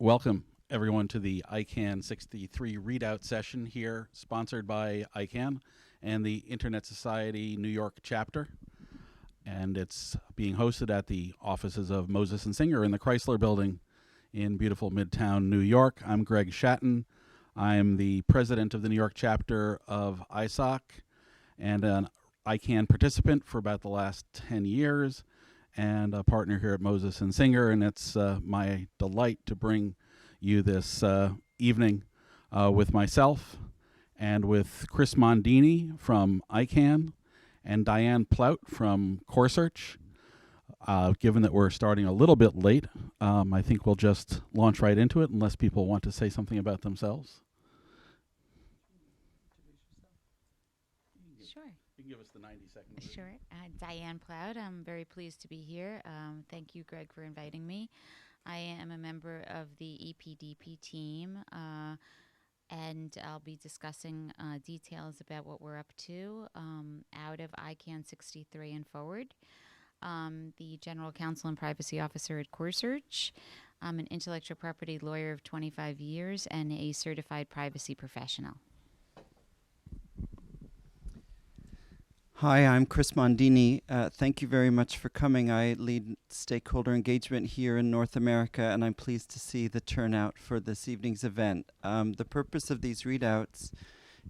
Welcome, everyone, to the Icann 63 Readout session here, sponsored by Icann and the Internet Society New York chapter. And it's being hosted at the offices of Moses and Singer in the Chrysler Building in beautiful Midtown, New York. I'm Greg Shatan. I'm the president of the New York chapter of ISOC and an Icann participant for about the last 10 years. And a partner here at Moses and Singer, and it's my delight to bring you this evening with myself and with Chris Mondini from Icann and Diane Plaut from Coresearch. Given that we're starting a little bit late, I think we'll just launch right into it unless people want to say something about themselves. Sure. You can give us the 90-second. Sure. Diane Plaut. I'm very pleased to be here. Thank you, Greg, for inviting me. I am a member of the EPDP team, and I'll be discussing details about what we're up to out of Icann 63 and forward. The General Counsel and Privacy Officer at Coresearch. I'm an intellectual property lawyer of 25 years and a certified privacy professional. Hi, I'm Chris Mondini. Thank you very much for coming. I lead stakeholder engagement here in North America, and I'm pleased to see the turnout for this evening's event. The purpose of these readouts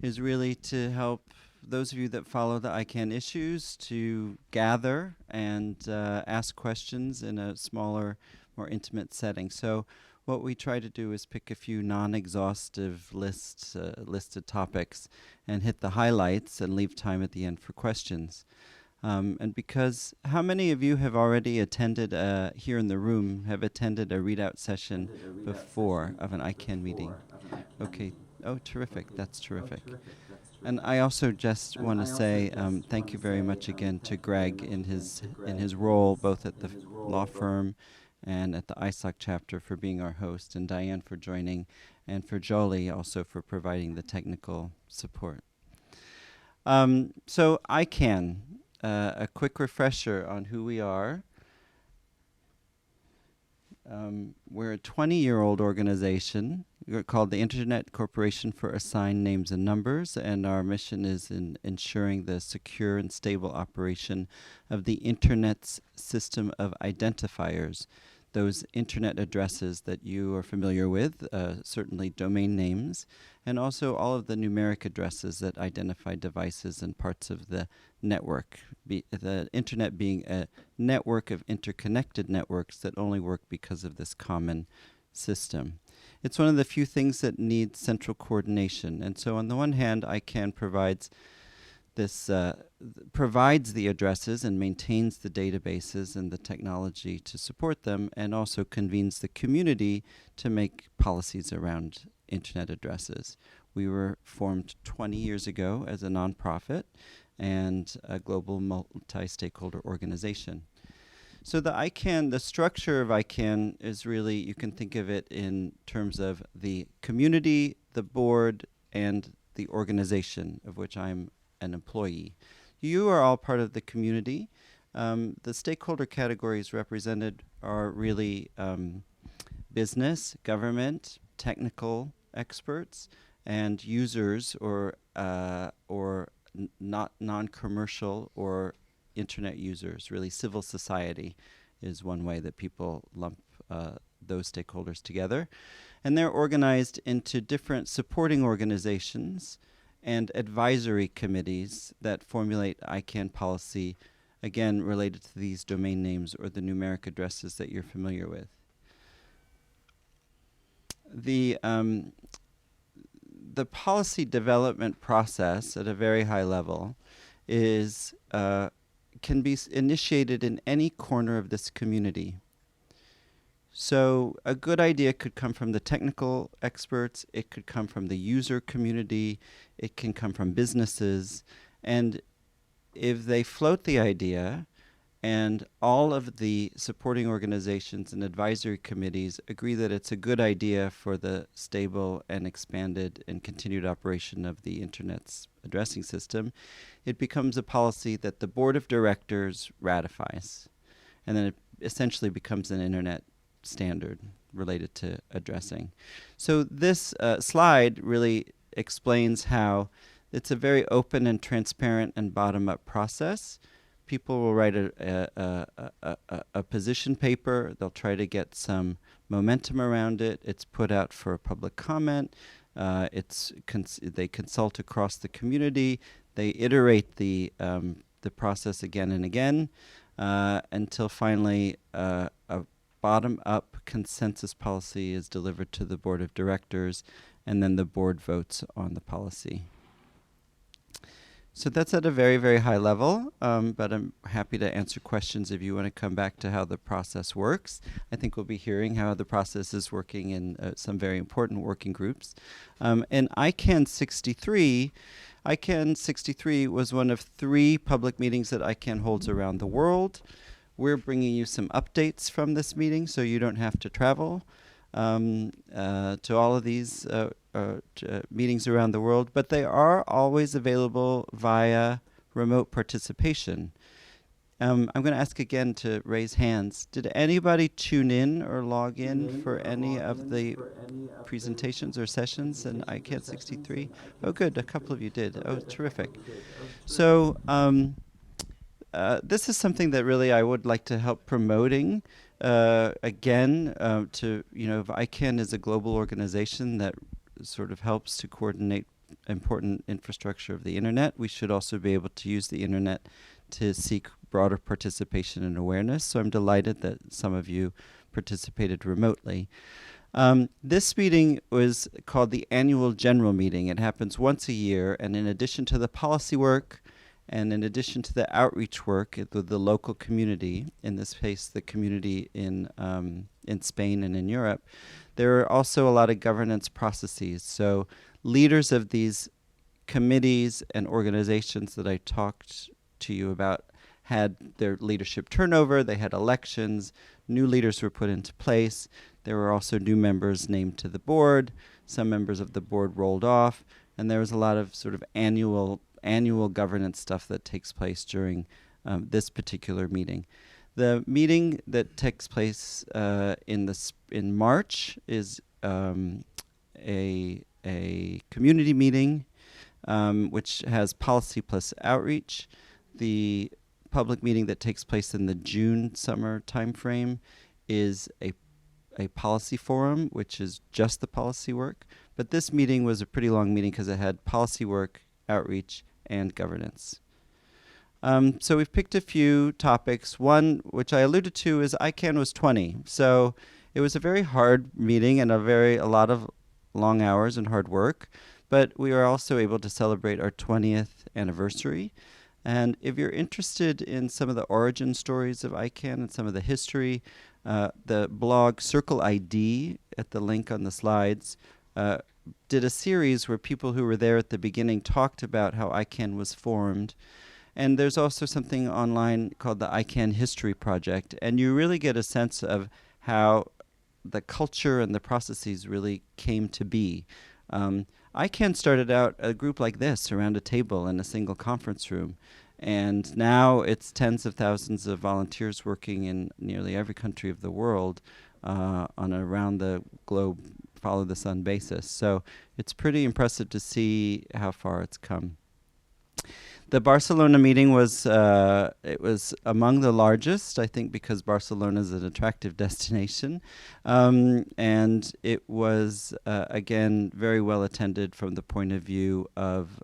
is really to help those of you that follow the Icann issues to gather and ask questions in a smaller, more intimate setting. So what we try to do is pick a few non-exhaustive listed topics and hit the highlights and leave time at the end for questions. And because how many of you have already attended, here in the room, have attended a readout session before of an Icann meeting? Okay. Oh, terrific. That's terrific. And I also just want to say thank you very much again to Greg in his role both at the law firm and at the ISOC chapter for being our host, and Diane for joining, and for Jolie also for providing the technical support. So Icann, a quick refresher on who we are. We're a 20-year-old organization. We're called the Internet Corporation for Assigned Names and Numbers, and our mission is in ensuring the secure and stable operation of the Internet's system of identifiers, those Internet addresses that you are familiar with, certainly domain names, and also all of the numeric addresses that identify devices and parts of the network. The Internet being a network of interconnected networks that only work because of this common system. It's one of the few things that needs central coordination. And so on the one hand, Icann provides the addresses and maintains the databases and the technology to support them, and also convenes the community to make policies around Internet addresses. We were formed 20 years ago as a nonprofit and a global multi-stakeholder organization. So the structure of Icann is really, you can think of it in terms of the community, the board, and the organization, of which I'm an employee. You are all part of the community. The stakeholder categories represented are really business, government, technical experts, and users or not non-commercial or Internet users. Really, civil society is one way that people lump those stakeholders together. And they're organized into different supporting organizations and advisory committees that formulate Icann policy, again, related to these domain names or the numeric addresses that you're familiar with. The policy development process at a very high level is can be initiated in any corner of this community. So a good idea could come from the technical experts, it could come from the user community, it can come from businesses, and if they float the idea and all of the supporting organizations and advisory committees agree that it's a good idea for the stable and expanded and continued operation of the Internet's addressing system, it becomes a policy that the board of directors ratifies. And then it essentially becomes an Internet standard related to addressing. So this slide really explains how it's a very open and transparent and bottom-up process. People will write a position paper. They'll try to get some momentum around it. It's put out for public comment. They consult across the community. They iterate the process again and again until finally a bottom-up consensus policy is delivered to the board of directors, and then the board votes on the policy. So that's at a very, very high level, but I'm happy to answer questions if you want to come back to how the process works. I think we'll be hearing how the process is working in some very important working groups. In Icann 63, Icann 63 was one of 3 public meetings that Icann holds around the world. We're bringing you some updates from this meeting so you don't have to travel to all of these meetings around the world, but they are always available via remote participation. I'm going to ask again to raise hands. Did anybody tune in or log in for any of the presentations or sessions in Icann 63? Oh, good. A couple of you did. Oh, terrific. So this is something that really I would like to help promoting. Again, Icann is a global organization that sort of helps to coordinate important infrastructure of the internet. We should also be able to use the internet to seek broader participation and awareness. So I'm delighted that some of you participated remotely. This meeting was called the Annual General Meeting. It happens once a year, and in addition to the policy work, and in addition to the outreach work with the local community, in this case the community in Spain and in Europe, there are also a lot of governance processes. So leaders of these committees and organizations that I talked to you about had their leadership turnover, they had elections, new leaders were put into place, there were also new members named to the board, some members of the board rolled off, and there was a lot of sort of annual governance stuff that takes place during this particular meeting. The meeting that takes place in March is a community meeting which has policy plus outreach. The public meeting that takes place in the June summer timeframe is a policy forum, which is just the policy work. But this meeting was a pretty long meeting because it had policy work, outreach, and governance. So we've picked a few topics. One, which I alluded to, is Icann was 20. So it was a very hard meeting and a lot of long hours and hard work. But we were also able to celebrate our 20th anniversary. And if you're interested in some of the origin stories of Icann and some of the history, the blog Circle ID, at the link on the slides, did a series where people who were there at the beginning talked about how Icann was formed. And there's also something online called the Icann History Project. And you really get a sense of how the culture and the processes really came to be. Icann started out a group like this, around a table in a single conference room. And now it's tens of thousands of volunteers working in nearly every country of the world on a round-the-globe, follow-the-sun basis. So it's pretty impressive to see how far it's come. The Barcelona meeting was among the largest, I think, because Barcelona is an attractive destination. And it was, again, very well attended from the point of view of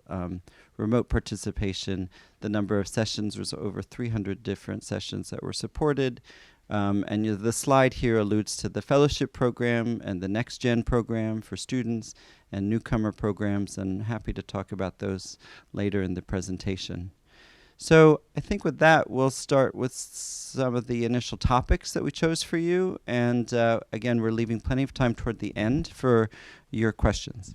remote participation. The number of sessions was over 300 different sessions that were supported. And the slide here alludes to the fellowship program and the Next Gen program for students and newcomer programs, and happy to talk about those later in the presentation. So I think with that, we'll start with some of the initial topics that we chose for you. And again, we're leaving plenty of time toward the end for your questions.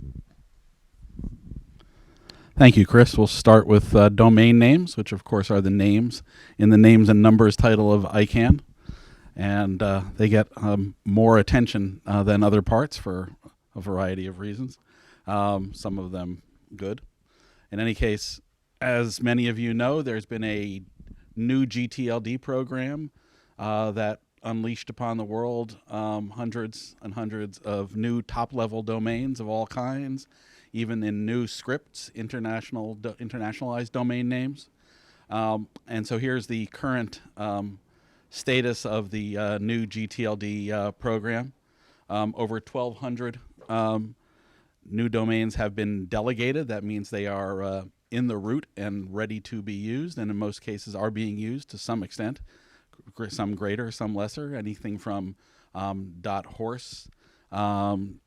Thank you, Chris. We'll start with domain names, which of course are the names in the names and numbers title of Icann. And they get more attention than other parts for a variety of reasons, some of them good. In any case, as many of you know, there's been a new GTLD program that unleashed upon the world hundreds and hundreds of new top-level domains of all kinds, even in new scripts, internationalized domain names. And so here's the current status of the new GTLD program. Over 1,200 new domains have been delegated. That means they are in the root and ready to be used, and in most cases are being used to some extent, some greater, some lesser, anything from .horse to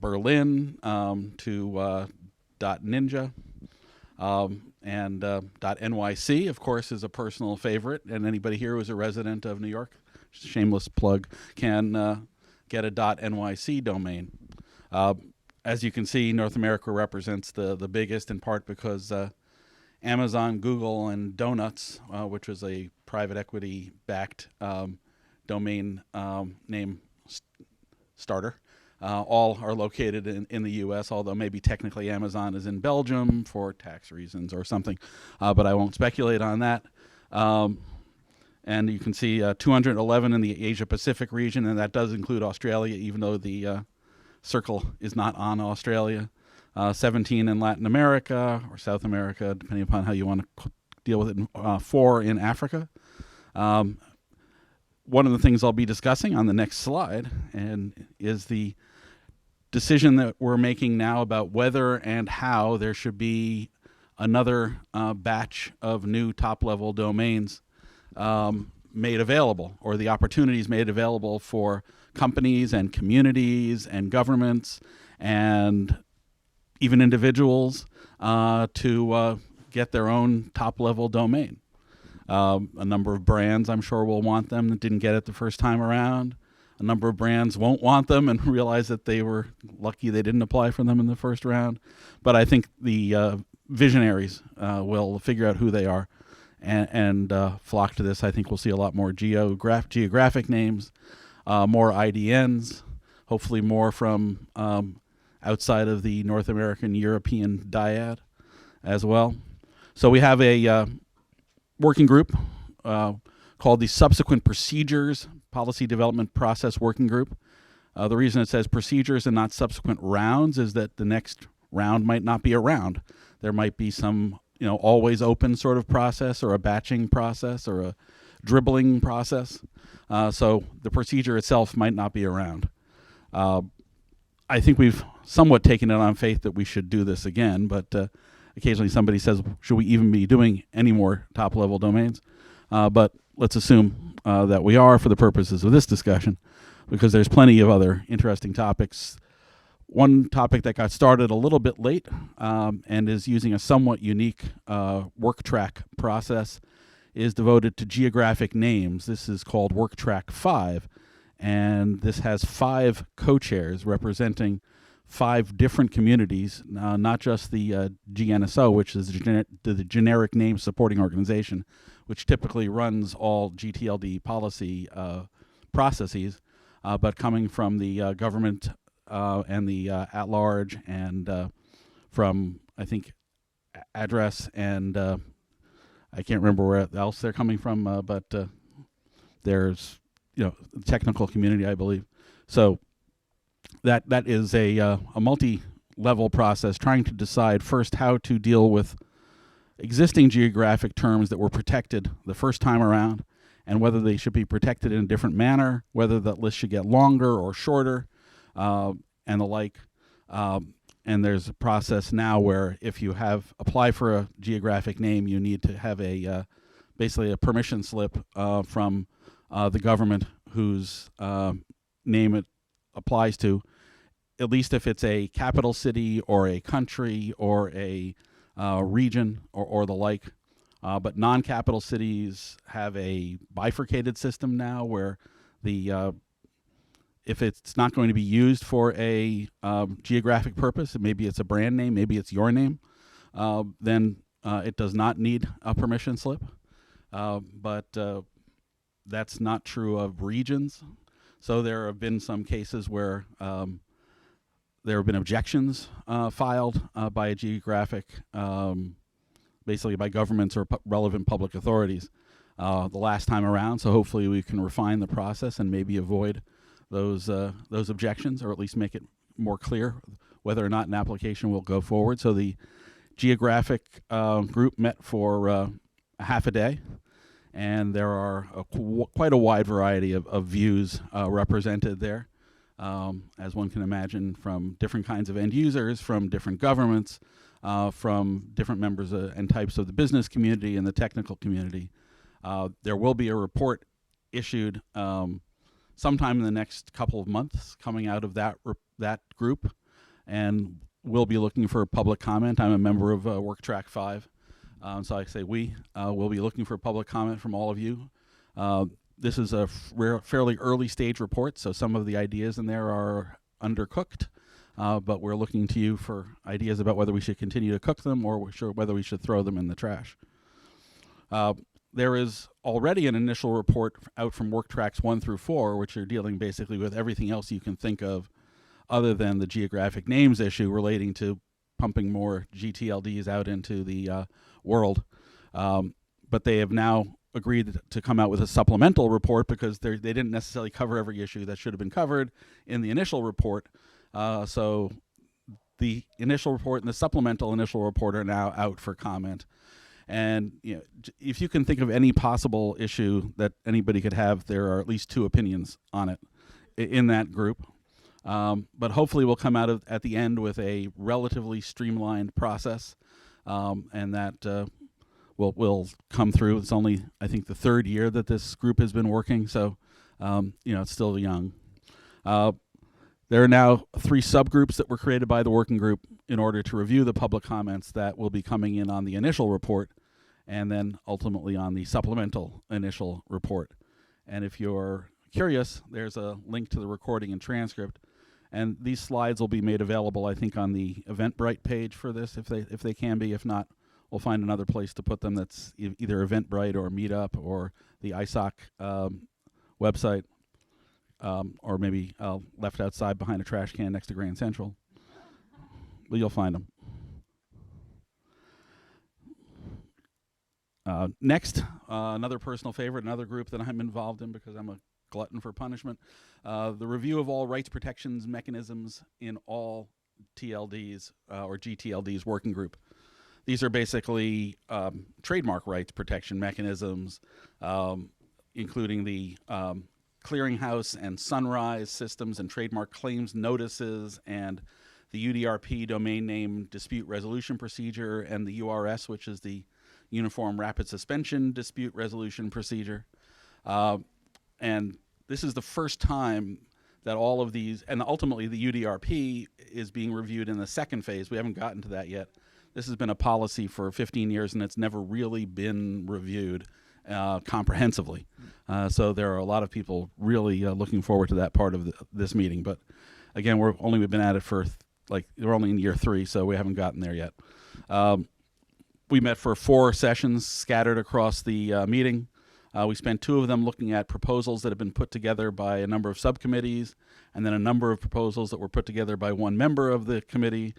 Berlin to .ninja. And .NYC, of course, is a personal favorite, and anybody here who is a resident of New York, shameless plug, can get a .NYC domain. As you can see, North America represents the biggest, in part because Amazon, Google, and Donuts, which was a private equity-backed domain name starter, all are located in the U.S., although maybe technically Amazon is in Belgium for tax reasons or something, but I won't speculate on that. And you can see 211 in the Asia-Pacific region, and that does include Australia, even though the circle is not on Australia. 17 in Latin America or South America, depending upon how you want to deal with it. 4 in Africa. One of the things I'll be discussing on the next slide is the decision that we're making now about whether and how there should be another batch of new top-level domains made available, or the opportunities made available for companies and communities and governments and even individuals to get their own top-level domain. A number of brands, I'm sure, will want them that didn't get it the first time around. A number of brands won't want them and realize that they were lucky they didn't apply for them in the first round. But I think the visionaries will figure out who they are and flock to this. I think we'll see a lot more geographic names, more IDNs, hopefully more from outside of the North American European dyad as well. So we have a working group called the Subsequent Procedures Policy Development Process Working Group. The reason it says procedures and not subsequent rounds is that the next round might not be a round. There might be some, always open sort of process, or a batching process, or a dribbling process. So the procedure itself might not be around. I think we've somewhat taken it on faith that we should do this again, but occasionally somebody says, should we even be doing any more top-level domains? But let's assume that we are for the purposes of this discussion, because there's plenty of other interesting topics. One topic that got started a little bit late and is using a somewhat unique work track process is devoted to geographic names. This is called Work Track 5, and this has 5 co-chairs representing 5 different communities, not just the GNSO, which is the generic name supporting organization, which typically runs all GTLD policy processes, but coming from the government and the at-large, and from, I think, address, and I can't remember where else they're coming from, but there's, technical community, I believe. So that is a multi-level process trying to decide first how to deal with existing geographic terms that were protected the first time around, and whether they should be protected in a different manner, whether that list should get longer or shorter, and the like. And there's a process now where if you apply for a geographic name, you need to have basically a permission slip from the government whose name it applies to, at least if it's a capital city or a country or a region or the like. But non-capital cities have a bifurcated system now where if it's not going to be used for a geographic purpose, maybe it's a brand name, maybe it's your name, then it does not need a permission slip. But that's not true of regions. So there have been some cases where there have been objections filed by a geographic, basically by governments or relevant public authorities, the last time around. So hopefully we can refine the process and maybe avoid those objections, or at least make it more clear whether or not an application will go forward. So the geographic group met for a half a day, and there are quite a wide variety of views represented there, as one can imagine, from different kinds of end users, from different governments, from different members and types of the business community and the technical community. There will be a report issued sometime in the next couple of months coming out of that group, and we'll be looking for public comment. I'm a member of Work Track 5, so I say we will be looking for public comment from all of you. This is a fairly early stage report, so some of the ideas in there are undercooked, but we're looking to you for ideas about whether we should continue to cook them or whether we should throw them in the trash. There is already an initial report out from Work Tracks 1 through 4, which are dealing basically with everything else you can think of other than the geographic names issue relating to pumping more GTLDs out into the world. But they have now agreed to come out with a supplemental report because they didn't necessarily cover every issue that should have been covered in the initial report. So the initial report and the supplemental initial report are now out for comment. And if you can think of any possible issue that anybody could have, there are at least 2 opinions on it in that group. But hopefully we'll come out at the end with a relatively streamlined process, and that will come through. It's only, I think, the 3rd year that this group has been working, so it's still young. There are now 3 subgroups that were created by the working group in order to review the public comments that will be coming in on the initial report and then ultimately on the supplemental initial report. And if you're curious, there's a link to the recording and transcript. And these slides will be made available, I think, on the Eventbrite page for this, if they can be. If not, we'll find another place to put them that's either Eventbrite or Meetup or the ISOC website. Or maybe left outside behind a trash can next to Grand Central. But you'll find them. Next, another personal favorite, another group that I'm involved in because I'm a glutton for punishment. The review of all rights protections mechanisms in all TLDs or GTLDs working group. These are basically trademark rights protection mechanisms, including the clearinghouse and sunrise systems and trademark claims notices and the UDRP domain name dispute resolution procedure and the URS, which is the Uniform Rapid Suspension Dispute Resolution Procedure. And this is the first time that all of these, and ultimately the UDRP is being reviewed in the 2nd phase. We haven't gotten to that yet. This has been a policy for 15 years and it's never really been reviewed comprehensively. So there are a lot of people really looking forward to that part of this meeting. But again, we've been at it for we're only in year 3, so we haven't gotten there yet. We met for 4 sessions scattered across the meeting. We spent 2 of them looking at proposals that have been put together by a number of subcommittees, and then a number of proposals that were put together by one member of the committee,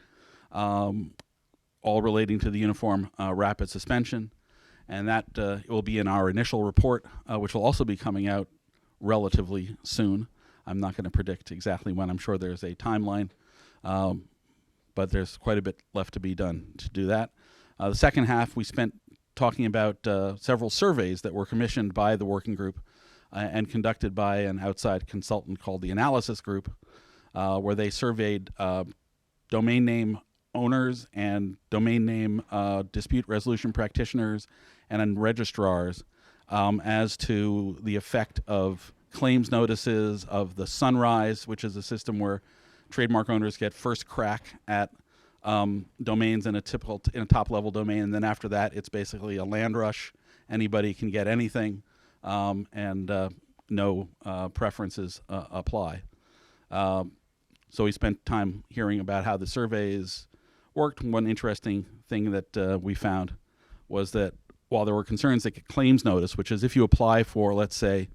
all relating to the Uniform Rapid Suspension. And that will be in our initial report, which will also be coming out relatively soon. I'm not going to predict exactly when. I'm sure there's a timeline, but there's quite a bit left to be done to do that. The second half, we spent talking about several surveys that were commissioned by the working group and conducted by an outside consultant called the Analysis Group, where they surveyed domain name owners and domain name dispute resolution practitioners and registrars as to the effect of claims notices, of the Sunrise, which is a system where trademark owners get first crack at domains in a top level domain, and then after that it's basically a land rush. Anybody can get anything, and no preferences apply. So we spent time hearing about how the surveys worked. One interesting thing that we found was that while there were concerns that claims notice, which is if you apply for, let's say,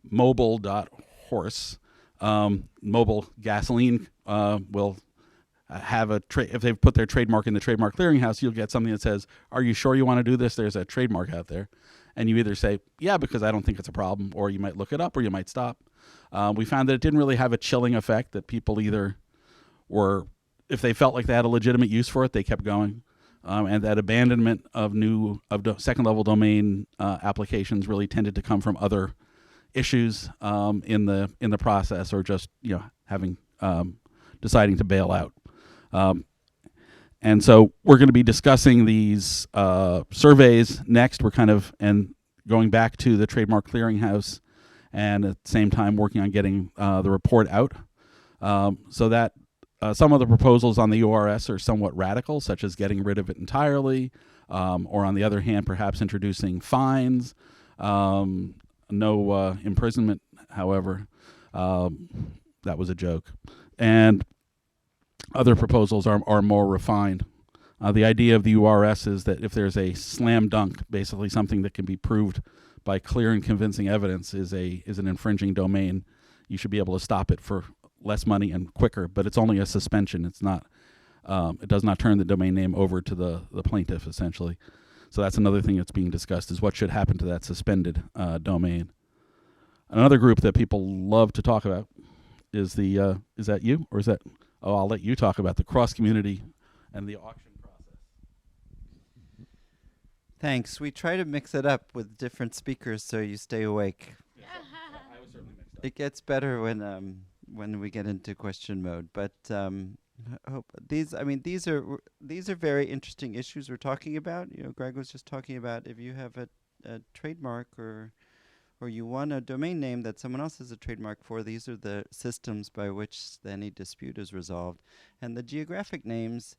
mobile.horse, mobile gasoline will have if they've put their trademark in the trademark clearinghouse, you'll get something that says, are you sure you want to do this? There's a trademark out there. and you either say, yeah, because I don't think it's a problem, or you might look it up, or you might stop. We found that it didn't really have a chilling effect, that people either were, if they felt like they had a legitimate use for it, they kept going. And that abandonment of second-level domain applications really tended to come from other issues in the process, or just having deciding to bail out. And so we're going to be discussing these surveys next. We're going back to the Trademark Clearinghouse, and at the same time working on getting the report out, so that some of the proposals on the URS are somewhat radical, such as getting rid of it entirely, or on the other hand, perhaps introducing fines. No imprisonment, however. That was a joke. And other proposals are more refined. The idea of the URS is that if there's a slam dunk, basically something that can be proved by clear and convincing evidence is an infringing domain, you should be able to stop it for less money and quicker, but it's only a suspension. It's not. It does not turn the domain name over to the plaintiff, essentially. So that's another thing that's being discussed, is what should happen to that suspended domain. Another group that people love to talk about is is that you, or is that? Oh, I'll let you talk about the cross community and the auction process. Thanks. We try to mix it up with different speakers so you stay awake. I was certainly mixed up. It gets better when we get into question mode. But hope these are very interesting issues we're talking about. Greg was just talking about, if you have a trademark or you want a domain name that someone else has a trademark for, these are the systems by which any dispute is resolved. And the geographic names,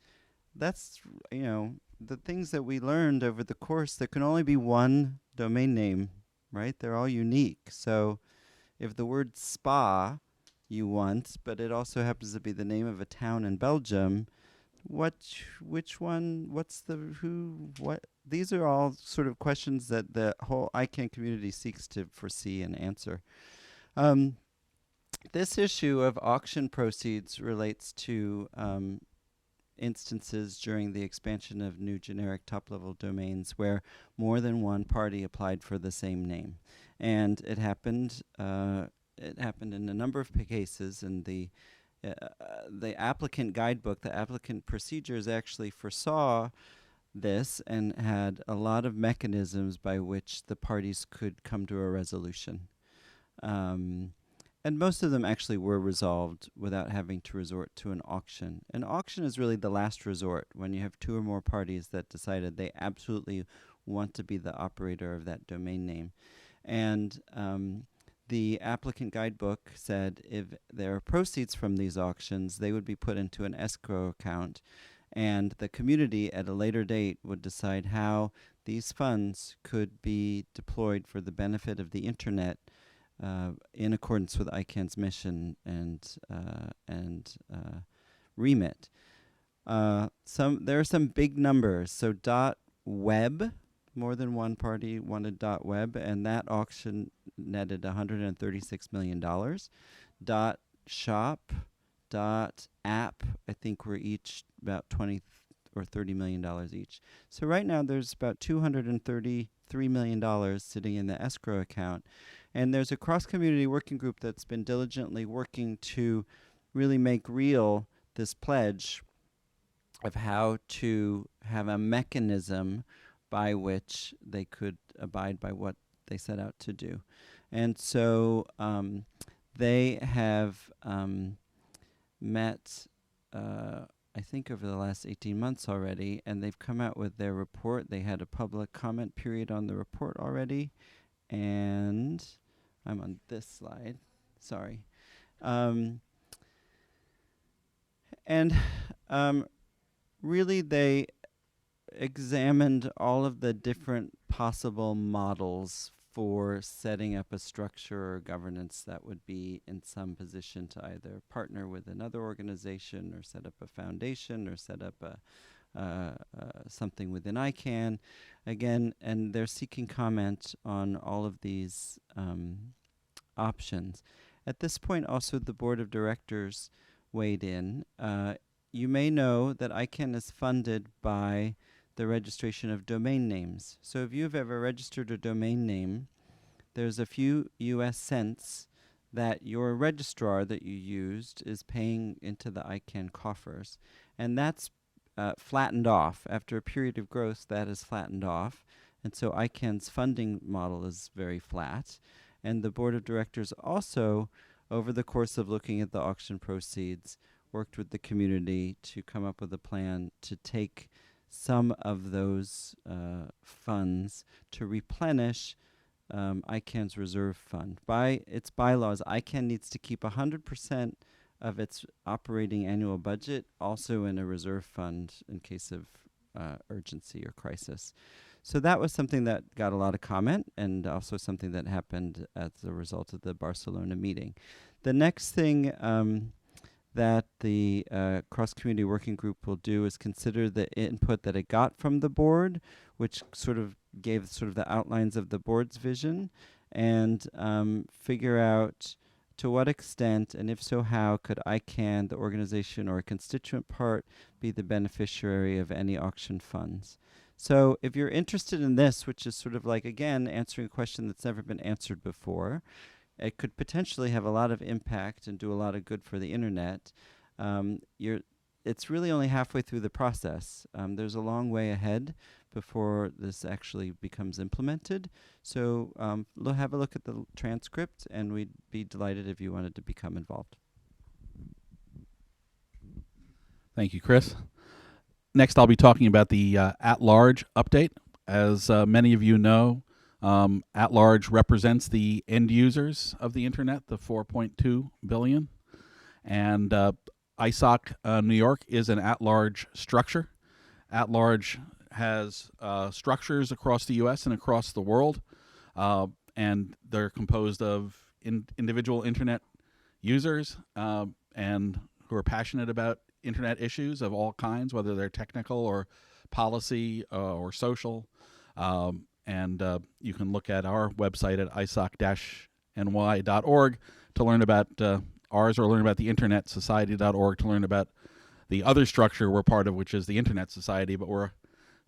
that's, the things that we learned over the course, there can only be one domain name, right? They're all unique. So if the word spa you want, but it also happens to be the name of a town in Belgium, which one, what's the, who, what? These are all sort of questions that the whole Icann community seeks to foresee and answer. This issue of auction proceeds relates to instances during the expansion of new generic top-level domains where more than one party applied for the same name. And it happened in a number of cases, and the applicant guidebook, the applicant procedures actually foresaw this and had a lot of mechanisms by which the parties could come to a resolution. And most of them actually were resolved without having to resort to an auction. An auction is really the last resort, when you have two or more parties that decided they absolutely want to be the operator of that domain name. And the applicant guidebook said if there are proceeds from these auctions, they would be put into an escrow account, and the community at a later date would decide how these funds could be deployed for the benefit of the internet in accordance with Icann's mission and remit. There are some big numbers. So .web, more than one party wanted .web, and that auction netted $136 million. .shop, .app, I think were each about $20 or $30 million each. So right now there's about $233 million sitting in the escrow account. And there's a cross-community working group that's been diligently working to really make real this pledge of how to have a mechanism by which they could abide by what they set out to do. And so they have met, I think, over the last 18 months already, and they've come out with their report. They had a public comment period on the report already, and I'm on this slide. Sorry. Really, they examined all of the different possible models for setting up a structure or governance that would be in some position to either partner with another organization or set up a foundation or set up something within Icann. Again, and they're seeking comment on all of these options. At this point, also, the board of directors weighed in. You may know that Icann is funded by the registration of domain names. So if you've ever registered a domain name, there's a few US cents that your registrar that you used is paying into the Icann coffers. And that's flattened off. After a period of growth, that is flattened off. And so Icann's funding model is very flat. And the board of directors also, over the course of looking at the auction proceeds, worked with the community to come up with a plan to take some of those funds to replenish Icann's reserve fund. By its bylaws, Icann needs to keep 100% of its operating annual budget also in a reserve fund in case of urgency or crisis. So that was something that got a lot of comment, and also something that happened as a result of the Barcelona meeting. The next thing that the cross-community working group will do is consider the input that it got from the board, which sort of gave sort of the outlines of the board's vision, and figure out to what extent, and if so how, could Icann, the organization or a constituent part, be the beneficiary of any auction funds. So if you're interested in this, which is sort of like, again, answering a question that's never been answered before, it could potentially have a lot of impact and do a lot of good for the internet. It's really only halfway through the process. There's a long way ahead before this actually becomes implemented. So have a look at the transcript, and we'd be delighted if you wanted to become involved. Thank you, Chris. Next, I'll be talking about the at-large update. As many of you know, at-large represents the end users of the internet, the 4.2 billion. And ISOC-New York is an at-large structure. At-large has structures across the U.S. and across the world, and they're composed of individual internet users and who are passionate about internet issues of all kinds, whether they're technical or policy or social. And you can look at our website at ISOC-NY.org to learn about ours, or learn about the internetsociety.org to learn about the other structure we're part of, which is the Internet Society, but we're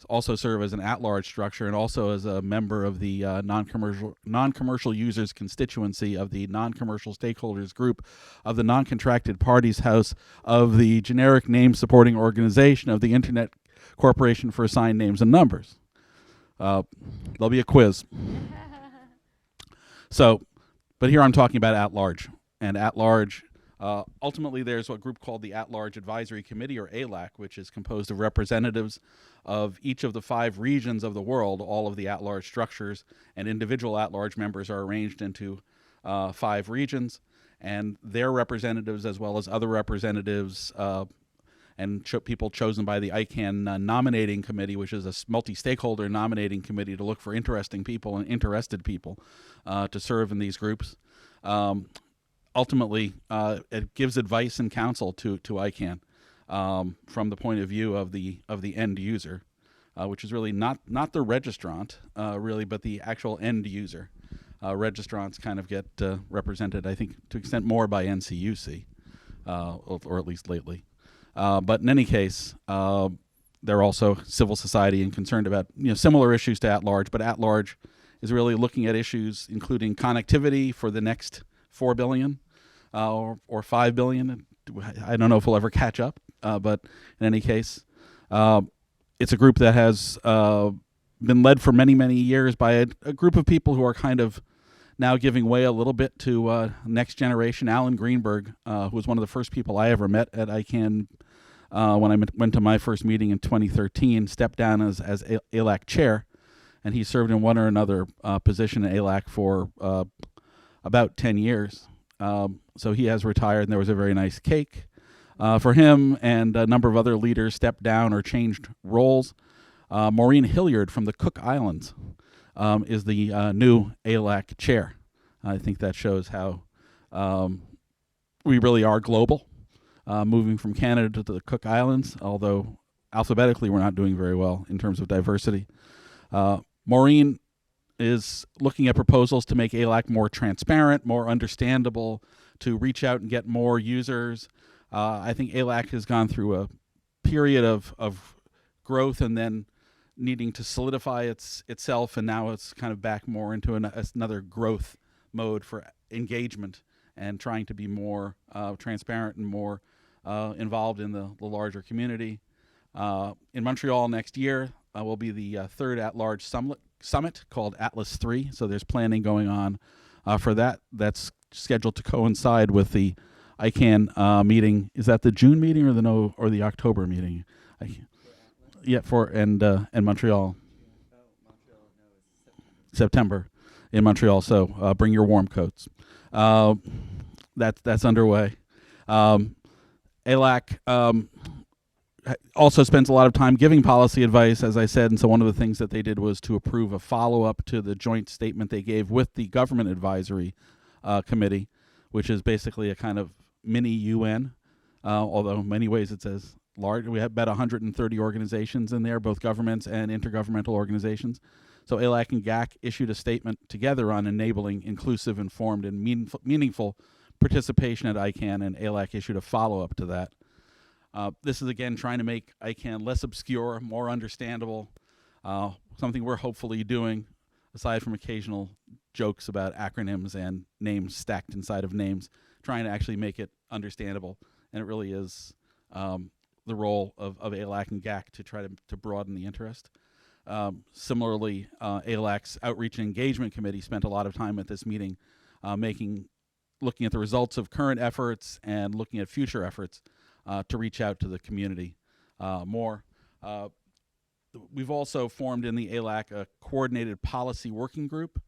also serve as an at-large structure and also as a member of the non-commercial users constituency of the non-commercial stakeholders group of the non-contracted parties house of the generic name supporting organization of the Internet Corporation for Assigned Names and Numbers. There'll be a quiz. But here I'm talking about at-large. And at-large, ultimately there's a group called the At-Large Advisory Committee, or ALAC, which is composed of representatives of each of the 5 regions of the world. All of the at-large structures and individual at-large members are arranged into 5 regions, and their representatives, as well as other representatives and people chosen by the Icann nominating committee, which is a multi-stakeholder nominating committee to look for interesting people and interested people to serve in these groups. Ultimately, it gives advice and counsel to Icann from the point of view of the end user, which is really not the registrant, really, but the actual end user. Registrants kind of get represented, I think, to an extent more by NCUC, or at least lately. But in any case, they're also civil society and concerned about similar issues to at-large, but at-large is really looking at issues including connectivity for the next 4 billion or 5 billion. I don't know if we'll ever catch up, but in any case, it's a group that has been led for many, many years by a group of people who are kind of now giving way a little bit to next generation. Alan Greenberg, who was one of the first people I ever met at Icann when I went to my first meeting in 2013, stepped down as ALAC chair, and he served in one or another position at ALAC for about 10 years. So he has retired, and there was a very nice cake for him, and a number of other leaders stepped down or changed roles. Maureen Hilliard from the Cook Islands is the new ALAC chair. I think that shows how we really are global, moving from Canada to the Cook Islands, although alphabetically we're not doing very well in terms of diversity. Maureen is looking at proposals to make ALAC more transparent, more understandable, to reach out and get more users. I think ALAC has gone through a period of growth and then needing to solidify itself, and now it's kind of back more into another growth mode for engagement and trying to be more transparent and more involved in the larger community. In Montreal next year will be the third at-large summit called Atlas 3. So there's planning going on for that. That's scheduled to coincide with the Icann meeting. Is that the June meeting or the October meeting? And Montreal. September in Montreal. So bring your warm coats. That's underway. ALAC also spends a lot of time giving policy advice, as I said, and so one of the things that they did was to approve a follow-up to the joint statement they gave with the Government Advisory Committee, which is basically a kind of mini UN, although in many ways it says large. We have about 130 organizations in there, both governments and intergovernmental organizations. So ALAC and GAC issued a statement together on enabling inclusive, informed, and meaningful participation at Icann, and ALAC issued a follow-up to that. This is, again, trying to make Icann less obscure, more understandable, something we're hopefully doing, aside from occasional jokes about acronyms and names stacked inside of names, trying to actually make it understandable. And it really is the role of ALAC and GAC to try to broaden the interest. Similarly, ALAC's Outreach and Engagement Committee spent a lot of time at this meeting looking at the results of current efforts and looking at future efforts to reach out to the community more. We've also formed in the ALAC a coordinated policy working group.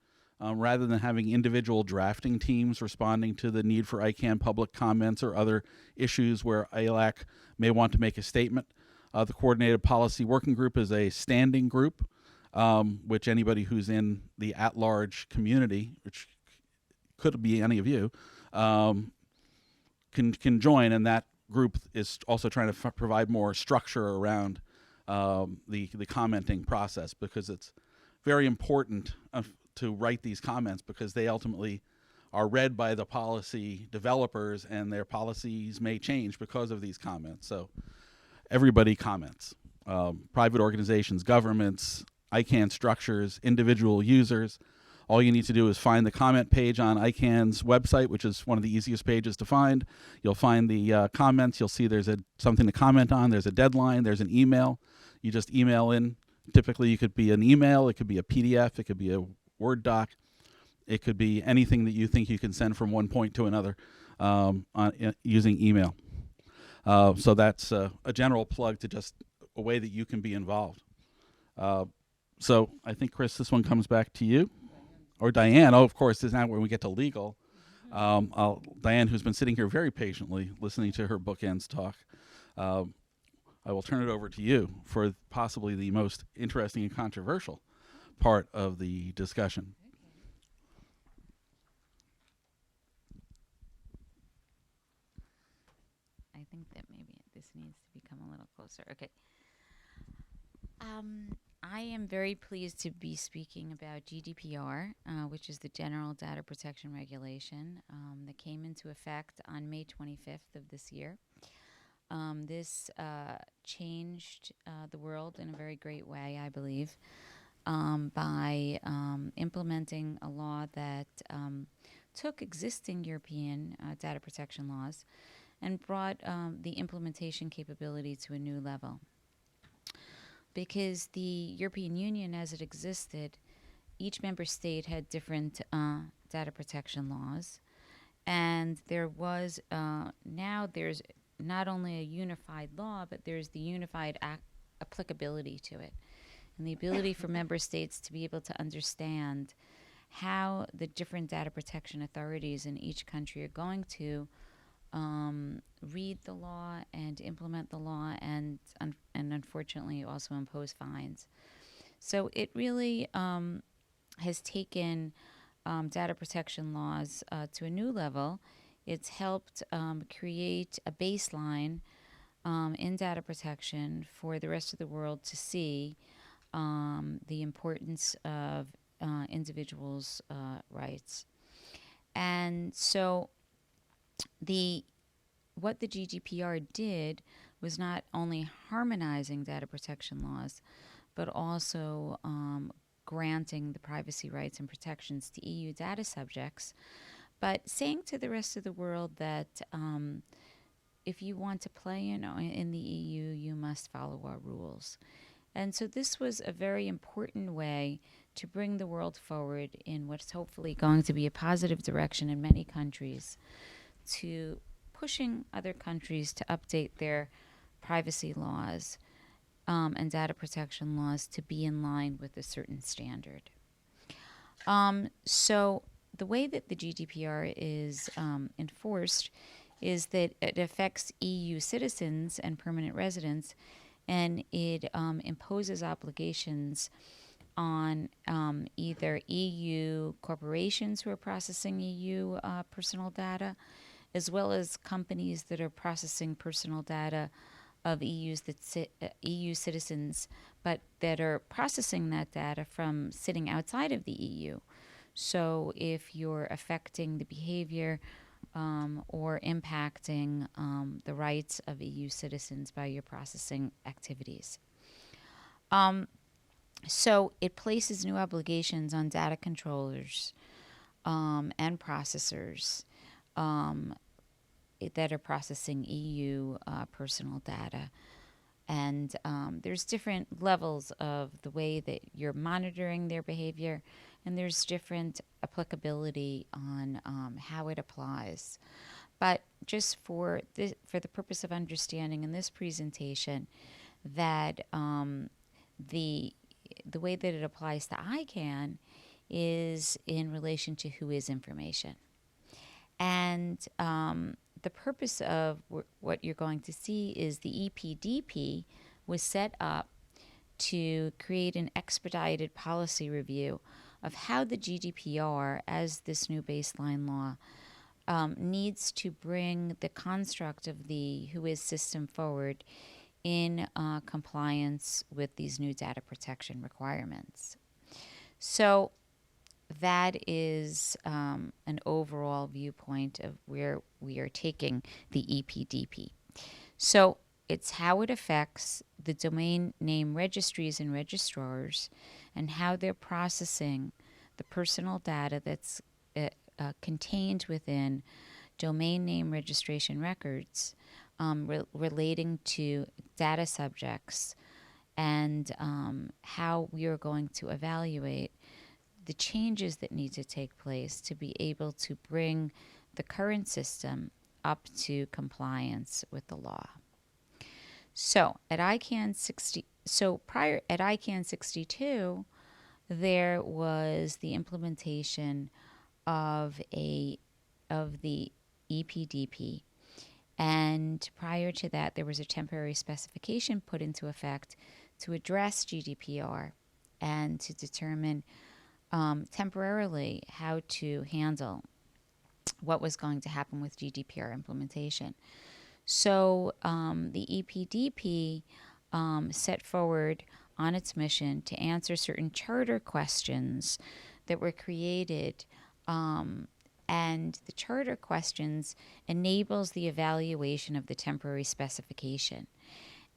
Rather than having individual drafting teams responding to the need for Icann public comments or other issues where ALAC may want to make a statement, the Coordinated Policy Working Group is a standing group, which anybody who's in the at-large community, which could be any of you, can join, and that group is also trying to provide more structure around the commenting process, because it's very important to write these comments, because they ultimately are read by the policy developers, and their policies may change because of these comments. So everybody comments. Private organizations, governments, Icann structures, individual users. All you need to do is find the comment page on Icann's website, which is one of the easiest pages to find. You'll find the comments. You'll see there's something to comment on. There's a deadline. There's an email. You just email in. Typically, it could be an email. It could be a PDF. It could be a Word doc. It could be anything that you think you can send from one point to another using email. So that's a general plug to just a way that you can be involved. So I think, Chris, this one comes back to you. Or Diane. Oh, of course, this is now when we get to legal. Diane, who's been sitting here very patiently listening to her bookends talk, I will turn it over to you for possibly the most interesting and controversial part of the discussion. I think that maybe this needs to become a little closer. Okay. I am very pleased to be speaking about GDPR, which is the General Data Protection Regulation that came into effect on May 25th of this year. This changed the world in a very great way, I believe, by implementing a law that took existing European data protection laws and brought the implementation capability to a new level. Because the European Union, as it existed, each member state had different data protection laws, and there was now there's not only a unified law, but there's the unified applicability to it, and the ability for member states to be able to understand how the different data protection authorities in each country are going to read the law and implement the law, and unfortunately also impose fines. So it really has taken data protection laws to a new level. It's helped create a baseline in data protection for the rest of the world to see the importance of individuals' rights. And so what the GDPR did was not only harmonizing data protection laws, but also granting the privacy rights and protections to EU data subjects, but saying to the rest of the world that if you want to play in the EU, you must follow our rules. And so this was a very important way to bring the world forward in what's hopefully going to be a positive direction in many countries, to pushing other countries to update their privacy laws and data protection laws to be in line with a certain standard. So the way that the GDPR is enforced is that it affects EU citizens and permanent residents, and it imposes obligations on either EU corporations who are processing EU personal data, as well as companies that are processing personal data of EU citizens, but that are processing that data from sitting outside of the EU. So if you're affecting the behavior or impacting the rights of EU citizens by your processing activities. So it places new obligations on data controllers and processors that are processing EU personal data. And there's different levels of the way that you're monitoring their behavior, and there's different applicability on how it applies. But just for the purpose of understanding in this presentation that the way that it applies to Icann is in relation to who is information. And the purpose of what you're going to see is the EPDP was set up to create an expedited policy review of how the GDPR, as this new baseline law, needs to bring the construct of the WHOIS system forward in compliance with these new data protection requirements. So that is an overall viewpoint of where we are taking the EPDP. So it's how it affects the domain name registries and registrars and how they're processing the personal data that's contained within domain name registration records relating to data subjects, and how we are going to evaluate the changes that need to take place to be able to bring the current system up to compliance with the law. So at Icann 62, there was the implementation of the EPDP, and prior to that, there was a temporary specification put into effect to address GDPR and to determine temporarily how to handle what was going to happen with GDPR implementation. So the EPDP set forward on its mission to answer certain charter questions that were created, and the charter questions enables the evaluation of the temporary specification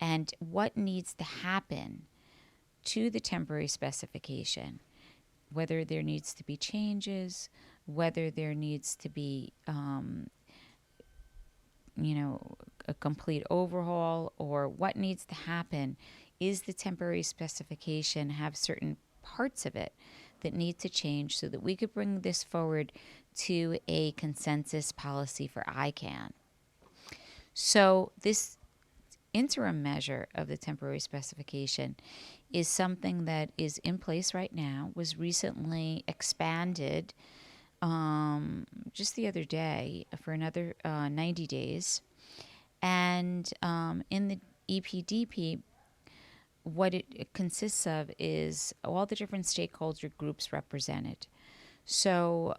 and what needs to happen to the temporary specification, whether there needs to be changes, whether there needs to be a complete overhaul, or what needs to happen. Is the temporary specification have certain parts of it that need to change so that we could bring this forward to a consensus policy for Icann? So this interim measure of the temporary specification is something that is in place right now, was recently expanded just the other day for another 90 days. And in the EPDP, what it consists of is all the different stakeholder groups represented. So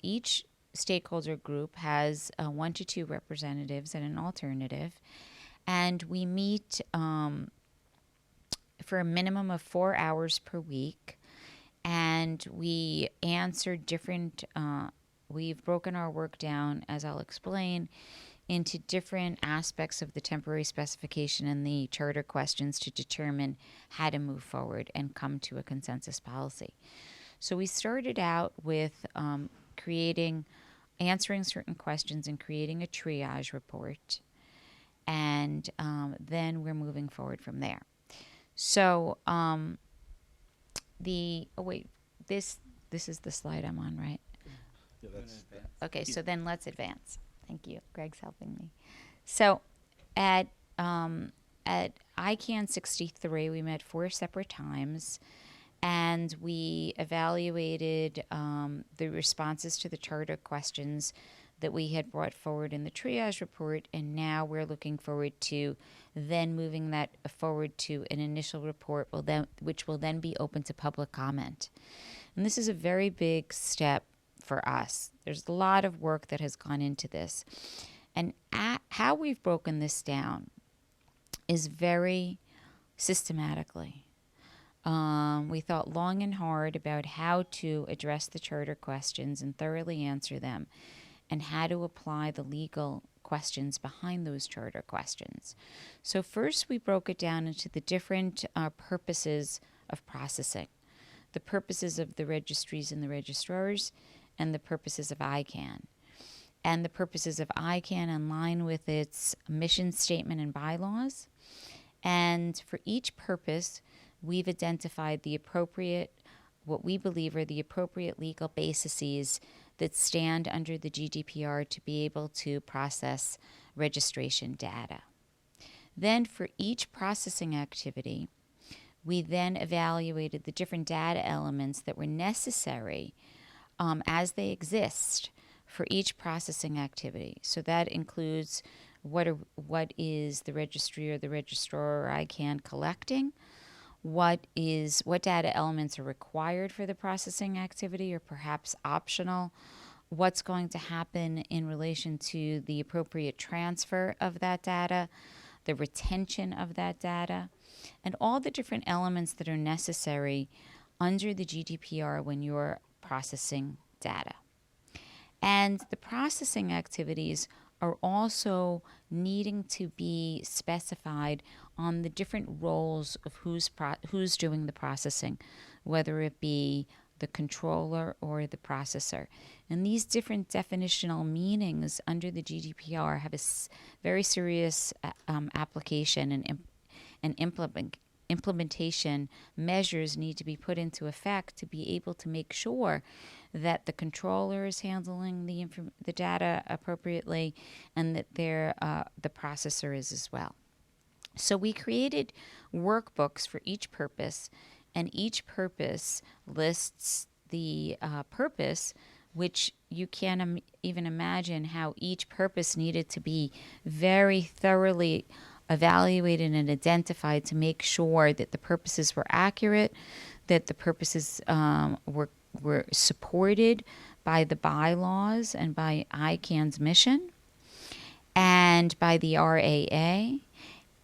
each stakeholder group has 1 to 2 representatives and an alternative, and we meet for a minimum of 4 hours per week, and we answer different, we've broken our work down, as I'll explain, into different aspects of the temporary specification and the charter questions to determine how to move forward and come to a consensus policy. So we started out with answering certain questions and creating a triage report, and then we're moving forward from there. So this is the slide I'm on, right? Yeah, that's Okay, so then let's advance. Thank you. Greg's helping me. So at Icann 63, we met 4 separate times, and we evaluated the responses to the charter questions that we had brought forward in the triage report, and now we're looking forward to then moving that forward to an initial report, which will then be open to public comment. And this is a very big step for us. There's a lot of work that has gone into this. And how we've broken this down is very systematically. We thought long and hard about how to address the charter questions and thoroughly answer them, and how to apply the legal questions behind those charter questions. So first we broke it down into the different purposes of processing. The purposes of the registries and the registrars, and the purposes of Icann. And the purposes of Icann in line with its mission statement and bylaws. And for each purpose, we've identified what we believe are the appropriate legal bases that stand under the GDPR to be able to process registration data. Then for each processing activity, we then evaluated the different data elements that were necessary as they exist for each processing activity. So that includes what is the registry or the registrar or Icann collecting, what data elements are required for the processing activity or perhaps optional, what's going to happen in relation to the appropriate transfer of that data, the retention of that data, and all the different elements that are necessary under the GDPR when you're processing data. And the processing activities are also needing to be specified on the different roles of who's doing the processing, whether it be the controller or the processor. And these different definitional meanings under the GDPR have a very serious application, and implementation measures need to be put into effect to be able to make sure that the controller is handling the data appropriately, and that the processor is as well. So we created workbooks for each purpose, and each purpose lists the purpose, which you can't even imagine how each purpose needed to be very thoroughly evaluated and identified to make sure that the purposes were accurate, that the purposes were supported by the bylaws and by Icann's mission and by the RAA.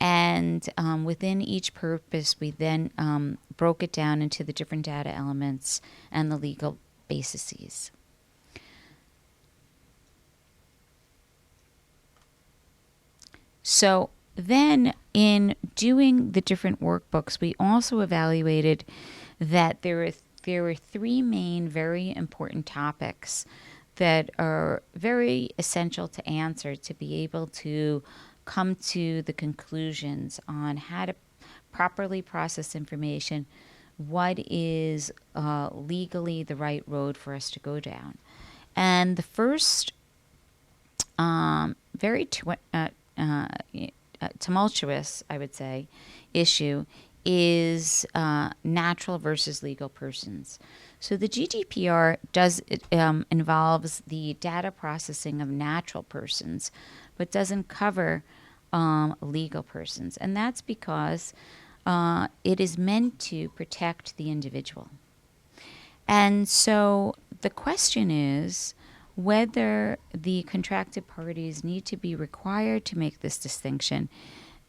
And within each purpose, we then broke it down into the different data elements and the legal bases. So then in doing the different workbooks, we also evaluated that there were 3 main very important topics that are very essential to answer to be able to come to the conclusions on how to properly process information, what is legally the right road for us to go down. And the first very tumultuous, I would say, issue is natural versus legal persons. So the GDPR involves the data processing of natural persons, but doesn't cover legal persons. And that's because it is meant to protect the individual. And so the question is whether the contracted parties need to be required to make this distinction.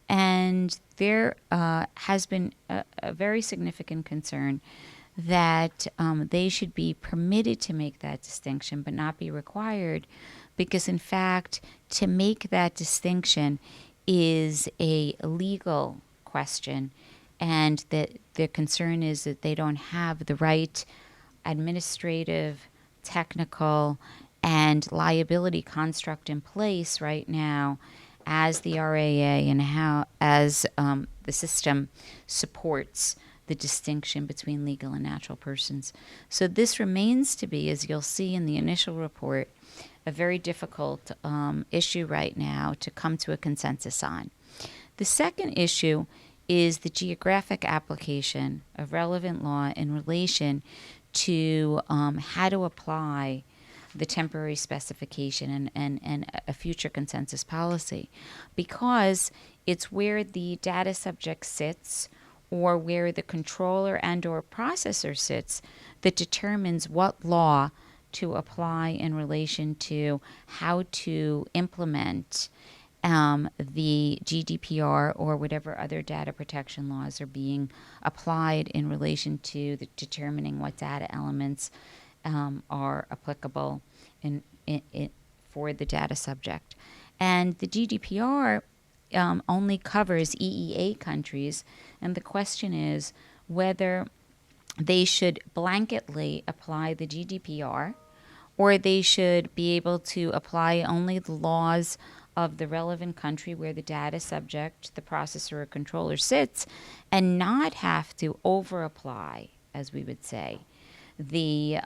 And there has been a very significant concern that they should be permitted to make that distinction but not be required, because in fact, to make that distinction is a legal question, and that the concern is that they don't have the right administrative, technical, and liability construct in place right now as the RAA and how as the system supports the distinction between legal and natural persons. So this remains to be, as you'll see in the initial report, a very difficult issue right now to come to a consensus on. The second issue is the geographic application of relevant law in relation to how to apply the temporary specification and a future consensus policy, because it's where the data subject sits or where the controller and or processor sits that determines what law to apply in relation to how to implement the GDPR or whatever other data protection laws are being applied in relation to determining what data elements are applicable for the data subject. And the GDPR only covers EEA countries, and the question is whether they should blanketly apply the GDPR or they should be able to apply only the laws of the relevant country where the data subject, the processor or controller sits, and not have to over-apply, as we would say, the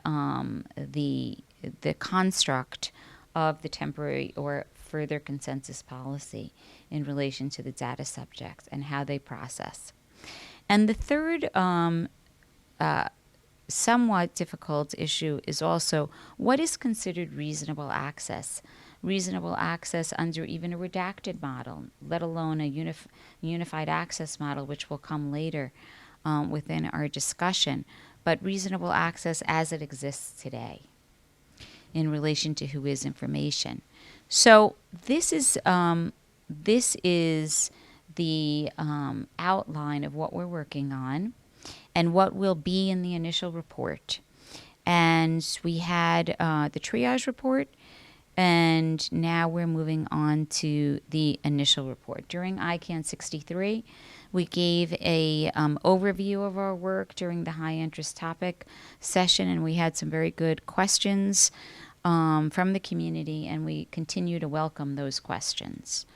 construct of the temporary or further consensus policy in relation to the data subjects and how they process. And the third somewhat difficult issue is also what is considered reasonable access. Reasonable access under even a redacted model, let alone a unified access model, which will come later within our discussion, but reasonable access as it exists today in relation to who is information. So this is the outline of what we're working on and what will be in the initial report. And we had the triage report, and now we're moving on to the initial report. During Icann 63, we gave a overview of our work during the high interest topic session, and we had some very good questions from the community, and we continue to welcome those questions.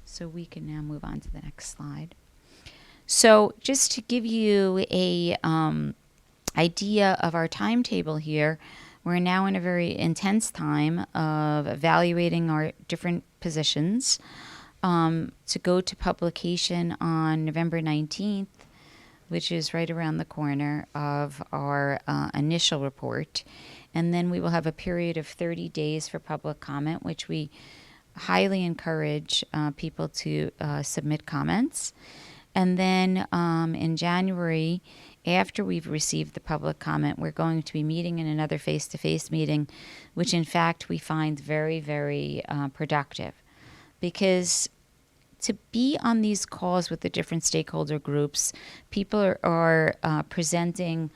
So we can now move on to the next slide. So just to give you a idea of our timetable here, we're now in a very intense time of evaluating our different positions to go to publication on November 19th, which is right around the corner of our initial report. And then we will have a period of 30 days for public comment, which we highly encourage people to submit comments. And then in January, after we've received the public comment, we're going to be meeting in another face-to-face meeting, which in fact we find very, very productive. Because to be on these calls with the different stakeholder groups, people are presenting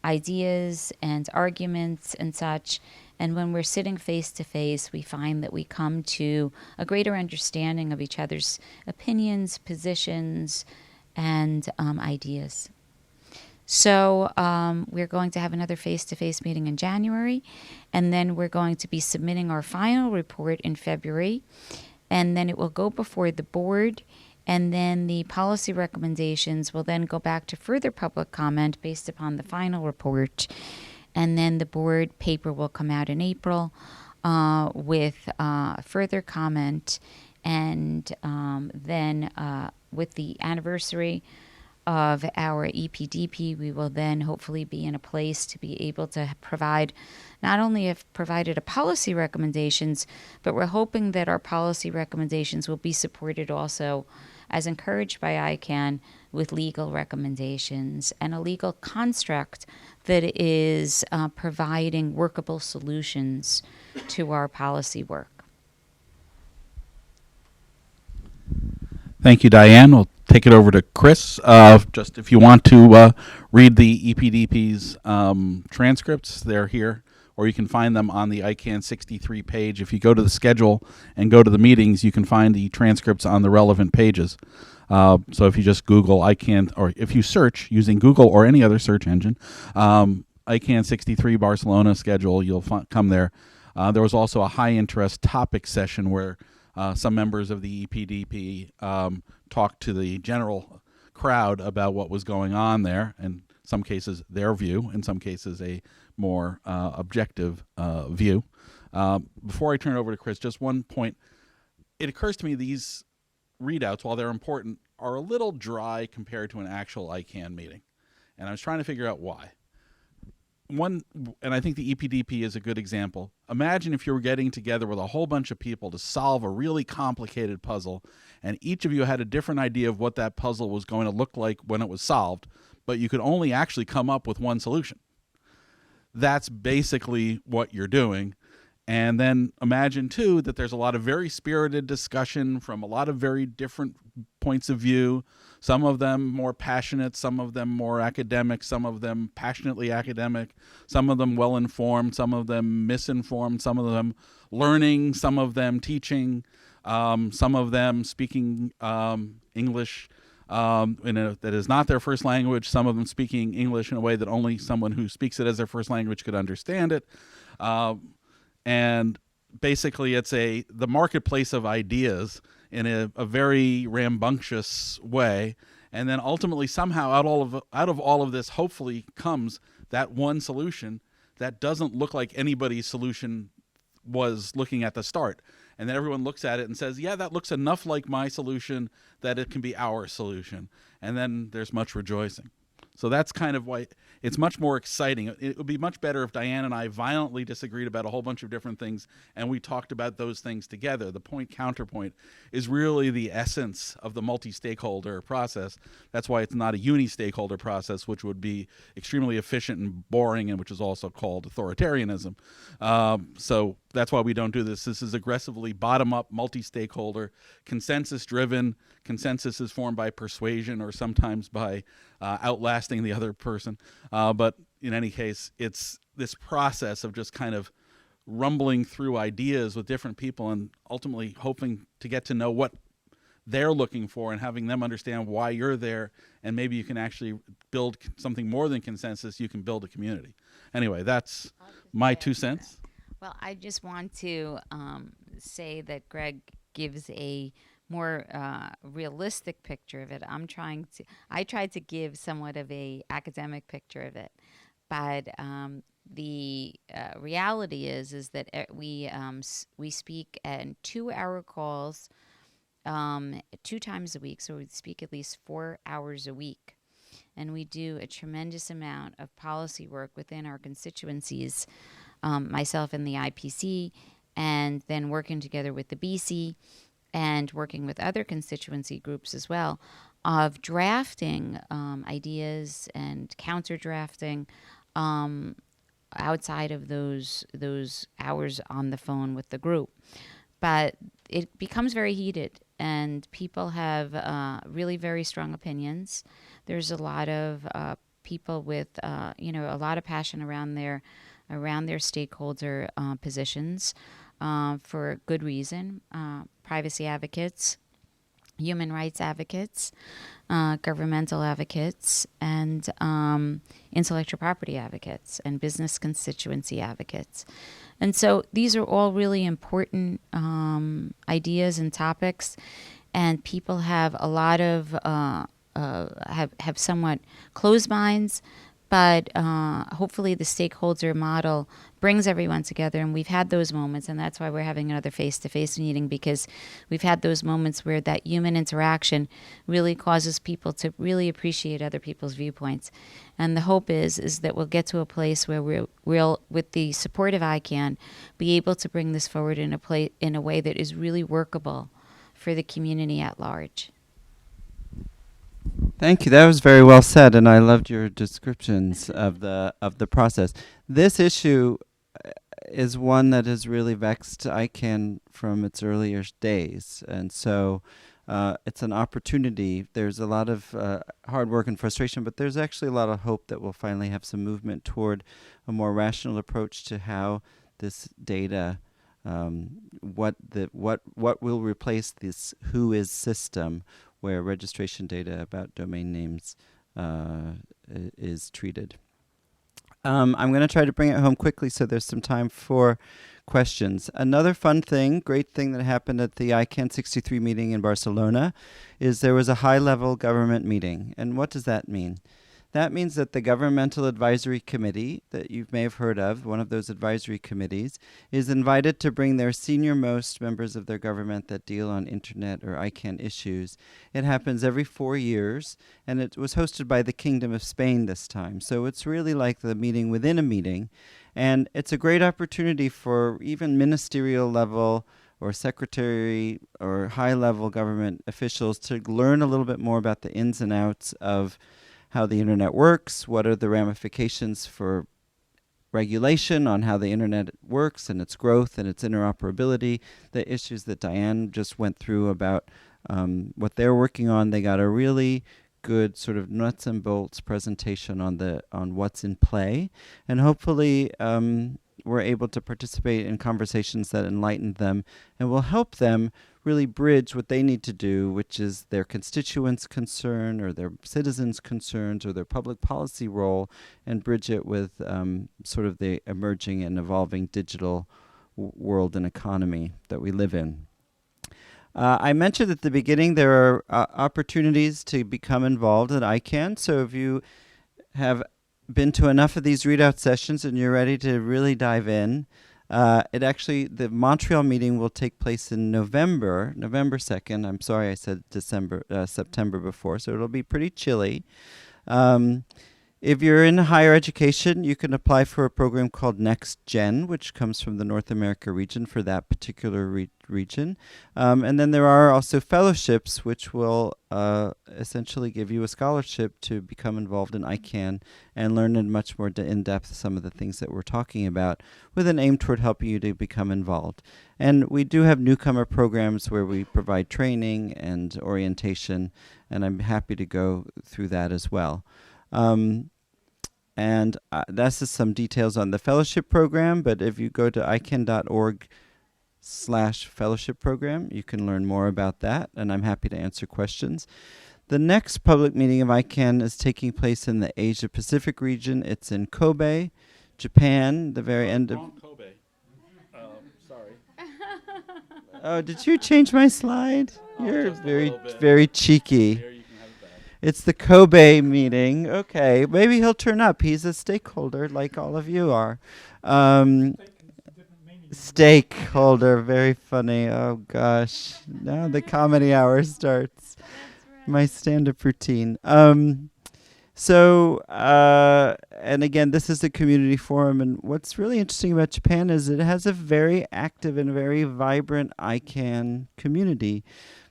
ideas and arguments and such. And when we're sitting face-to-face, we find that we come to a greater understanding of each other's opinions, positions, and ideas. So we're going to have another face-to-face meeting in January, and then we're going to be submitting our final report in February, and then it will go before the board, and then the policy recommendations will then go back to further public comment based upon the final report, and then the board paper will come out in April with further comment, and then with the anniversary of our EPDP, we will then hopefully be in a place to be able to provide, not only have provided a policy recommendations, but we're hoping that our policy recommendations will be supported also, as encouraged by Icann, with legal recommendations and a legal construct that is providing workable solutions to our policy work. Thank you, Diane. We'll take it over to Chris. Just if you want to read the EPDP's transcripts, they're here or you can find them on the Icann 63 page. If you go to the schedule and go to the meetings, you can find the transcripts on the relevant pages. So if you just Google Icann, or if you search using Google or any other search engine, Icann 63 Barcelona schedule, you'll come there. There was also a high-interest topic session where some members of the EPDP talked to the general crowd about what was going on there, in some cases their view, in some cases a more objective view. Before I turn it over to Chris, just one point. It occurs to me these readouts, while they're important, are a little dry compared to an actual Icann meeting. And I was trying to figure out why. One, and I think the EPDP is a good example. Imagine if you were getting together with a whole bunch of people to solve a really complicated puzzle, and each of you had a different idea of what that puzzle was going to look like when it was solved, but you could only actually come up with one solution. That's basically what you're doing. And then imagine, too, that there's a lot of very spirited discussion from a lot of very different points of view, some of them more passionate, some of them more academic, some of them passionately academic, some of them well-informed, some of them misinformed, some of them learning, some of them teaching, some of them speaking English that is not their first language, some of them speaking English in a way that only someone who speaks it as their first language could understand it. And basically, it's the marketplace of ideas in a very rambunctious way. And then ultimately, somehow, out of all of this, hopefully comes that one solution that doesn't look like anybody's solution was looking at the start. And then everyone looks at it and says, yeah, that looks enough like my solution that it can be our solution. And then there's much rejoicing. So that's kind of why it's much more exciting. It would be much better if Diane and I violently disagreed about a whole bunch of different things and we talked about those things together. The point-counterpoint is really the essence of the multi-stakeholder process. That's why it's not a uni-stakeholder process, which would be extremely efficient and boring, and which is also called authoritarianism. So that's why we don't do this. This is aggressively bottom-up, multi-stakeholder, consensus-driven. Consensus is formed by persuasion or sometimes by outlasting the other person. But in any case, it's this process of just kind of rumbling through ideas with different people and ultimately hoping to get to know what they're looking for and having them understand why you're there. And maybe you can actually build something more than consensus. You can build a community. Anyway, that's my 2 cents. Well, I just want to say that Greg gives a more realistic picture of it. I tried to give somewhat of a academic picture of it, but the reality is that we speak in 2-hour calls 2 times a week, so we speak at least 4 hours a week, and we do a tremendous amount of policy work within our constituencies. Myself and the IPC, and then working together with the BC and working with other constituency groups as well, of drafting ideas and counter drafting outside of those hours on the phone with the group. But it becomes very heated, and people have really very strong opinions. There's a lot of people with a lot of passion around their stakeholder positions for good reason. Privacy advocates, human rights advocates, governmental advocates, and intellectual property advocates, and business constituency advocates. And so these are all really important ideas and topics, and people have a lot of have somewhat closed minds. But hopefully the stakeholder model brings everyone together, and we've had those moments, and that's why we're having another face-to-face meeting, because we've had those moments where that human interaction really causes people to really appreciate other people's viewpoints. And the hope is that we'll get to a place where we'll, with the support of Icann, be able to bring this forward in a way that is really workable for the community at large. Thank you. That was very well said, and I loved your descriptions of the process. This issue is one that has really vexed Icann from its earlier days, and so it's an opportunity. There's a lot of hard work and frustration, but there's actually a lot of hope that we'll finally have some movement toward a more rational approach to how this data, what will replace this who is system, where registration data about domain names is treated. I'm going to try to bring it home quickly so there's some time for questions. Another fun thing, great thing that happened at the Icann 63 meeting in Barcelona is there was a high-level government meeting. And what does that mean? That means that the Governmental Advisory Committee that you may have heard of, one of those advisory committees, is invited to bring their senior-most members of their government that deal on internet or Icann issues. It happens every 4 years, and it was hosted by the Kingdom of Spain this time. So it's really like the meeting within a meeting, and it's a great opportunity for even ministerial level or secretary or high-level government officials to learn a little bit more about the ins and outs of how the internet works, what are the ramifications for regulation on how the internet works and its growth and its interoperability, the issues that Diane just went through about what they're working on. They got a really good sort of nuts and bolts presentation on what's in play, and hopefully we're able to participate in conversations that enlighten them and will help them really bridge what they need to do, which is their constituents' concern or their citizens' concerns or their public policy role, and bridge it with sort of the emerging and evolving digital world and economy that we live in. I mentioned at the beginning there are opportunities to become involved at Icann. So if you have been to enough of these readout sessions and you're ready to really dive in, the Montreal meeting will take place in November 2nd. I'm sorry I said September before, so it'll be pretty chilly. If you're in higher education, you can apply for a program called Next Gen, which comes from the North America region for that particular region. And then there are also fellowships, which will essentially give you a scholarship to become involved in Icann and learn in much more in-depth some of the things that we're talking about, with an aim toward helping you to become involved. And we do have newcomer programs where we provide training and orientation, and I'm happy to go through that as well. And that's just some details on the fellowship program, but if you go to icann.org/fellowship program, you can learn more about that, and I'm happy to answer questions. The next public meeting of Icann is taking place in the Asia Pacific region. It's in Kobe, Japan, the very end of... Kobe. Sorry. Oh, did you change my slide? You're very cheeky. Here, you can have it back. It's the Kobe meeting. Okay, maybe he'll turn up. He's a stakeholder like all of you are. Stakeholder, very funny. Oh gosh, now the comedy hour starts. That's right. My stand-up routine. And again, this is a community forum, and what's really interesting about Japan is it has a very active and very vibrant Icann community.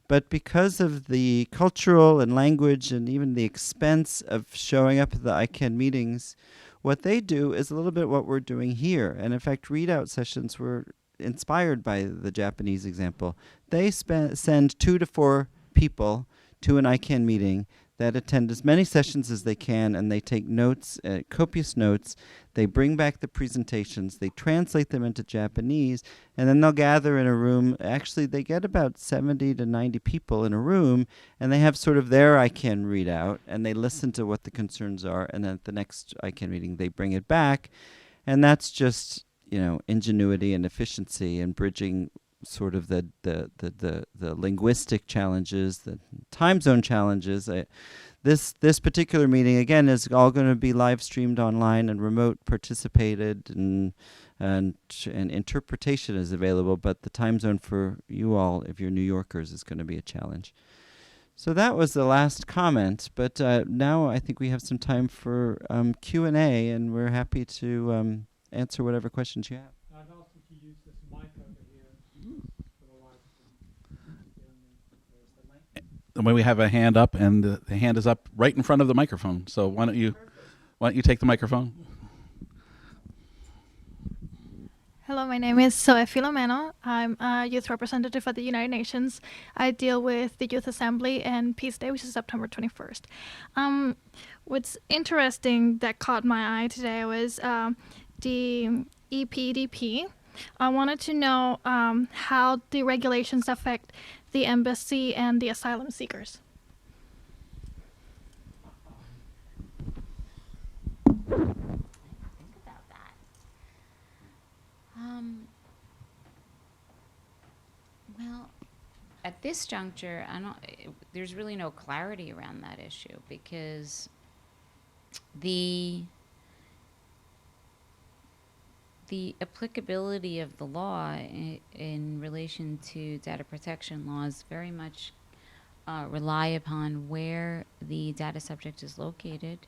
But because of the cultural and language and even the expense of showing up at the Icann meetings, what they do is a little bit what we're doing here. And in fact, readout sessions were inspired by the Japanese example. They send 2 to 4 people to an Icann meeting that attend as many sessions as they can, and they take notes, copious notes. They bring back the presentations, they translate them into Japanese, and then they'll gather in a room. Actually, they get about 70 to 90 people in a room, and they have sort of their Icann readout, and they listen to what the concerns are, and then at the next Icann meeting, they bring it back. And that's just, ingenuity and efficiency and bridging sort of the linguistic challenges, the time zone challenges. This particular meeting, again, is all going to be live streamed online and remote participated, and interpretation is available, but the time zone for you all, if you're New Yorkers, is going to be a challenge. So that was the last comment, but now I think we have some time for Q&A, and we're happy to answer whatever questions you have. I'd ask if you use this mic over here for the live stream. And when we have a hand up, and the hand is up right in front of the microphone. So why don't you take the microphone? Hello, my name is Zoe Filomeno. I'm a youth representative at the United Nations. I deal with the Youth Assembly and Peace Day, which is September 21st. What's interesting that caught my eye today was the EPDP. I wanted to know how the regulations affect the embassy and the asylum seekers. Think about that. Well, at this juncture, there's really no clarity around that issue because the applicability of the law in relation to data protection laws very much rely upon where the data subject is located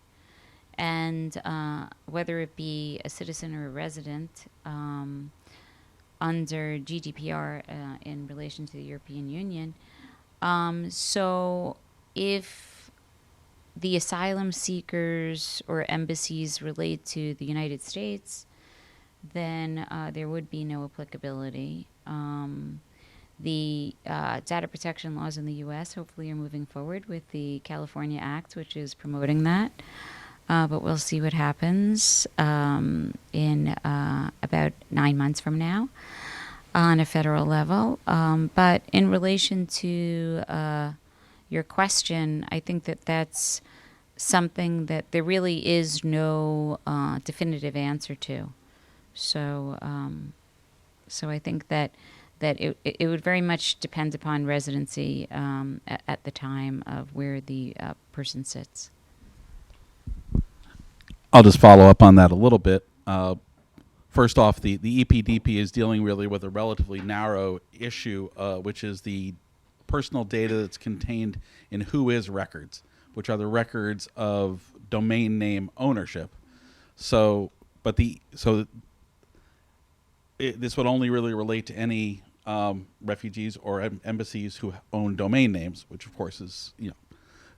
and whether it be a citizen or a resident under GDPR in relation to the European Union. So if the asylum seekers or embassies relate to the United States, then there would be no applicability. The data protection laws in the U.S. hopefully are moving forward with the California Act, which is promoting that. But we'll see what happens in about 9 months from now on a federal level. But in relation to your question, I think that that's something that there really is no definitive answer to. So I think that it would very much depend upon residency at the time of where the person sits. I'll just follow up on that a little bit. First off, the EPDP is dealing really with a relatively narrow issue, which is the personal data that's contained in WHOIS records, which are the records of domain name ownership. This would only really relate to any refugees or embassies who own domain names, which of course is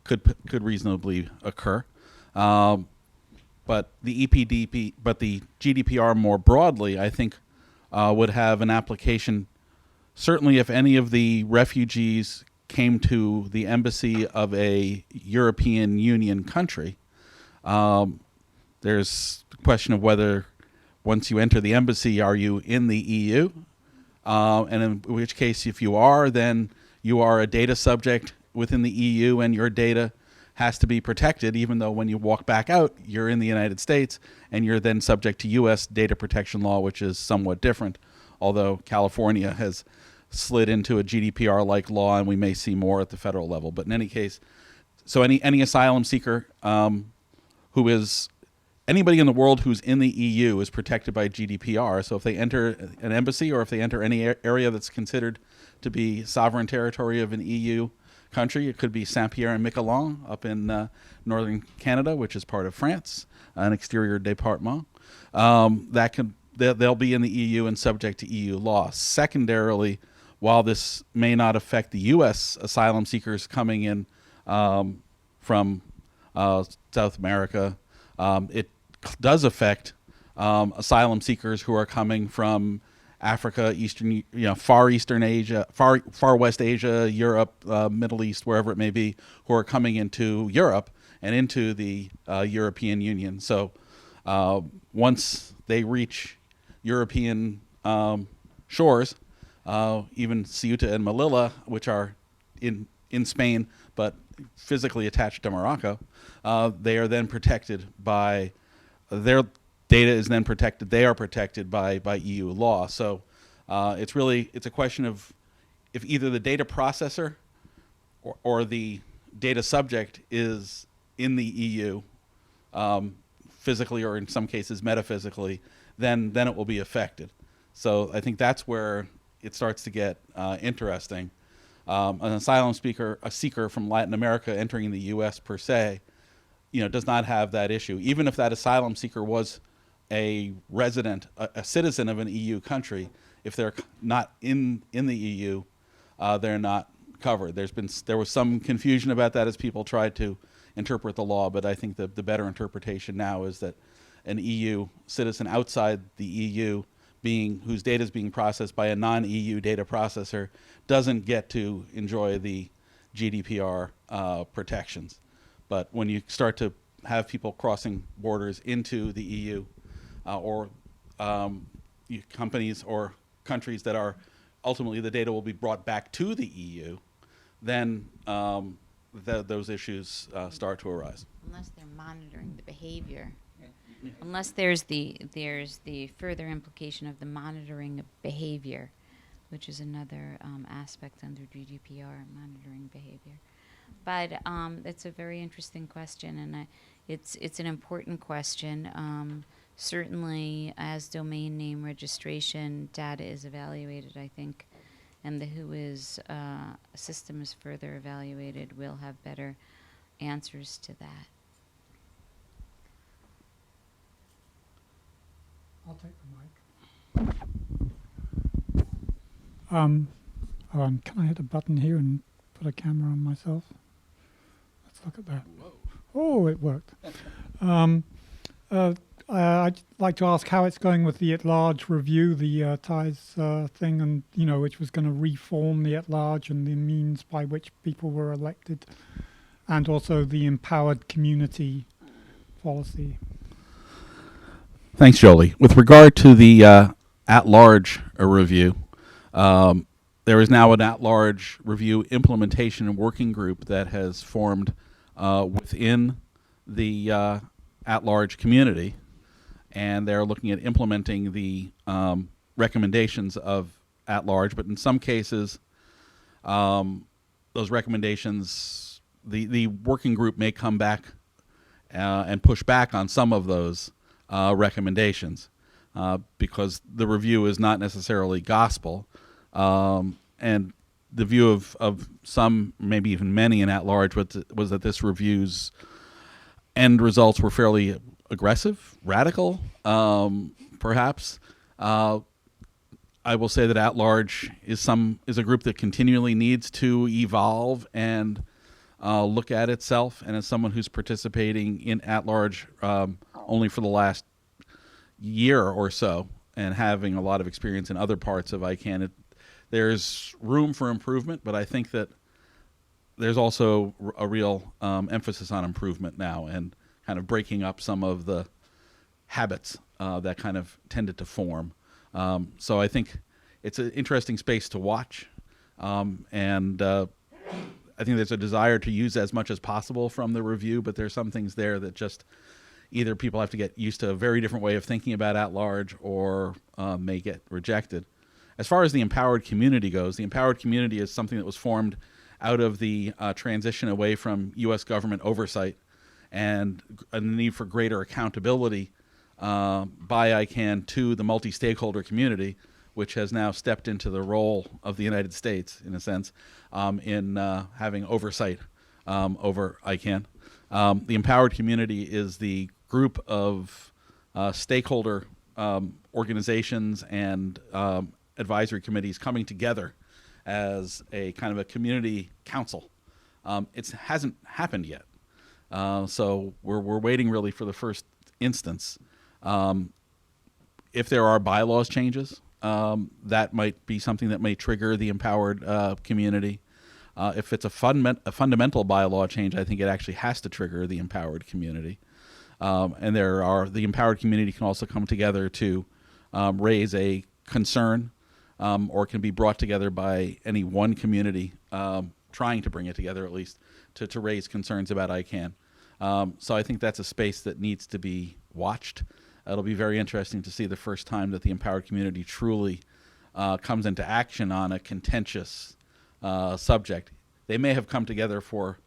could reasonably occur. But the GDPR more broadly, I think, would have an application. Certainly, if any of the refugees came to the embassy of a European Union country, there's the question of whether once you enter the embassy, are you in the EU? And in which case, if you are, then you are a data subject within the EU and your data has to be protected, even though when you walk back out, you're in the United States and you're then subject to U.S. data protection law, which is somewhat different, although California has slid into a GDPR-like law and we may see more at the federal level. But in any case, so any asylum seeker who is anybody in the world who's in the EU is protected by GDPR. So if they enter an embassy or if they enter any area that's considered to be sovereign territory of an EU country, it could be Saint-Pierre and Miquelon up in northern Canada, which is part of France, an exterior département. They'll be in the EU and subject to EU law. Secondarily, while this may not affect the U.S. asylum seekers coming in from South America, it does affect asylum seekers who are coming from Africa, Far Eastern Asia, Far West Asia, Europe, Middle East, wherever it may be, who are coming into Europe and into the European Union. So once they reach European shores, even Ceuta and Melilla, which are in Spain but physically attached to Morocco, they are then protected by their data is then protected. They are protected by EU law. So it's a question of if either the data processor or the data subject is in the EU physically or in some cases metaphysically, then it will be affected. So I think that's where it starts to get interesting. An asylum seeker from Latin America entering the U.S. per se, does not have that issue. Even if that asylum seeker was a resident, a citizen of an EU country, if they're not in the EU, they're not covered. There was some confusion about that as people tried to interpret the law, but I think the better interpretation now is that an EU citizen outside the EU whose data is being processed by a non-EU data processor doesn't get to enjoy the GDPR protections. But when you start to have people crossing borders into the EU or companies or countries that are ultimately the data will be brought back to the EU, then those issues start to arise. Unless they're monitoring the behavior. Unless there's the further implication of the monitoring of behavior, which is another aspect under GDPR, monitoring behavior. But it's a very interesting question, and it's an important question. Certainly, as domain name registration data is evaluated, I think, and the WHOIS system is further evaluated, we'll have better answers to that. I'll take the mic. Can I hit a button here and put a camera on myself? Let's look at that. Whoa. Oh, it worked. I'd like to ask how it's going with the at-large review, the ties thing, and which was going to reform the at-large and the means by which people were elected, and also the empowered community policy. Thanks, Jolie. With regard to the at-large review, there is now an at-large review implementation and working group that has formed within the at-large community, and they're looking at implementing the recommendations of at-large. But in some cases, those recommendations, the working group may come back and push back on some of those recommendations because the review is not necessarily gospel, and the view of some, maybe even many in at-large, was that this review's end results were fairly aggressive, radical, perhaps. I will say that at-large is a group that continually needs to evolve and look at itself, and as someone who's participating in at-large only for the last year or so and having a lot of experience in other parts of Icann, there's room for improvement, but I think that there's also a real emphasis on improvement now and kind of breaking up some of the habits that kind of tended to form. So I think it's an interesting space to watch, and I think there's a desire to use as much as possible from the review, but there's some things there that just either people have to get used to a very different way of thinking about at-large or may get rejected. As far as the empowered community goes, the empowered community is something that was formed out of the transition away from U.S. government oversight and a need for greater accountability by Icann to the multi-stakeholder community, which has now stepped into the role of the United States, in a sense, in having oversight over Icann. The empowered community is the group of stakeholder organizations and advisory committees coming together as a kind of a community council. It hasn't happened yet. So we're waiting really for the first instance. If there are bylaws changes, that might be something that may trigger the empowered community. If it's a fundamental bylaw change, I think it actually has to trigger the empowered community. And the empowered community can also come together to raise a concern, or can be brought together by any one community trying to bring it together, at least, to raise concerns about Icann. So I think that's a space that needs to be watched. It'll be very interesting to see the first time that the empowered community truly comes into action on a contentious subject. They may have come together for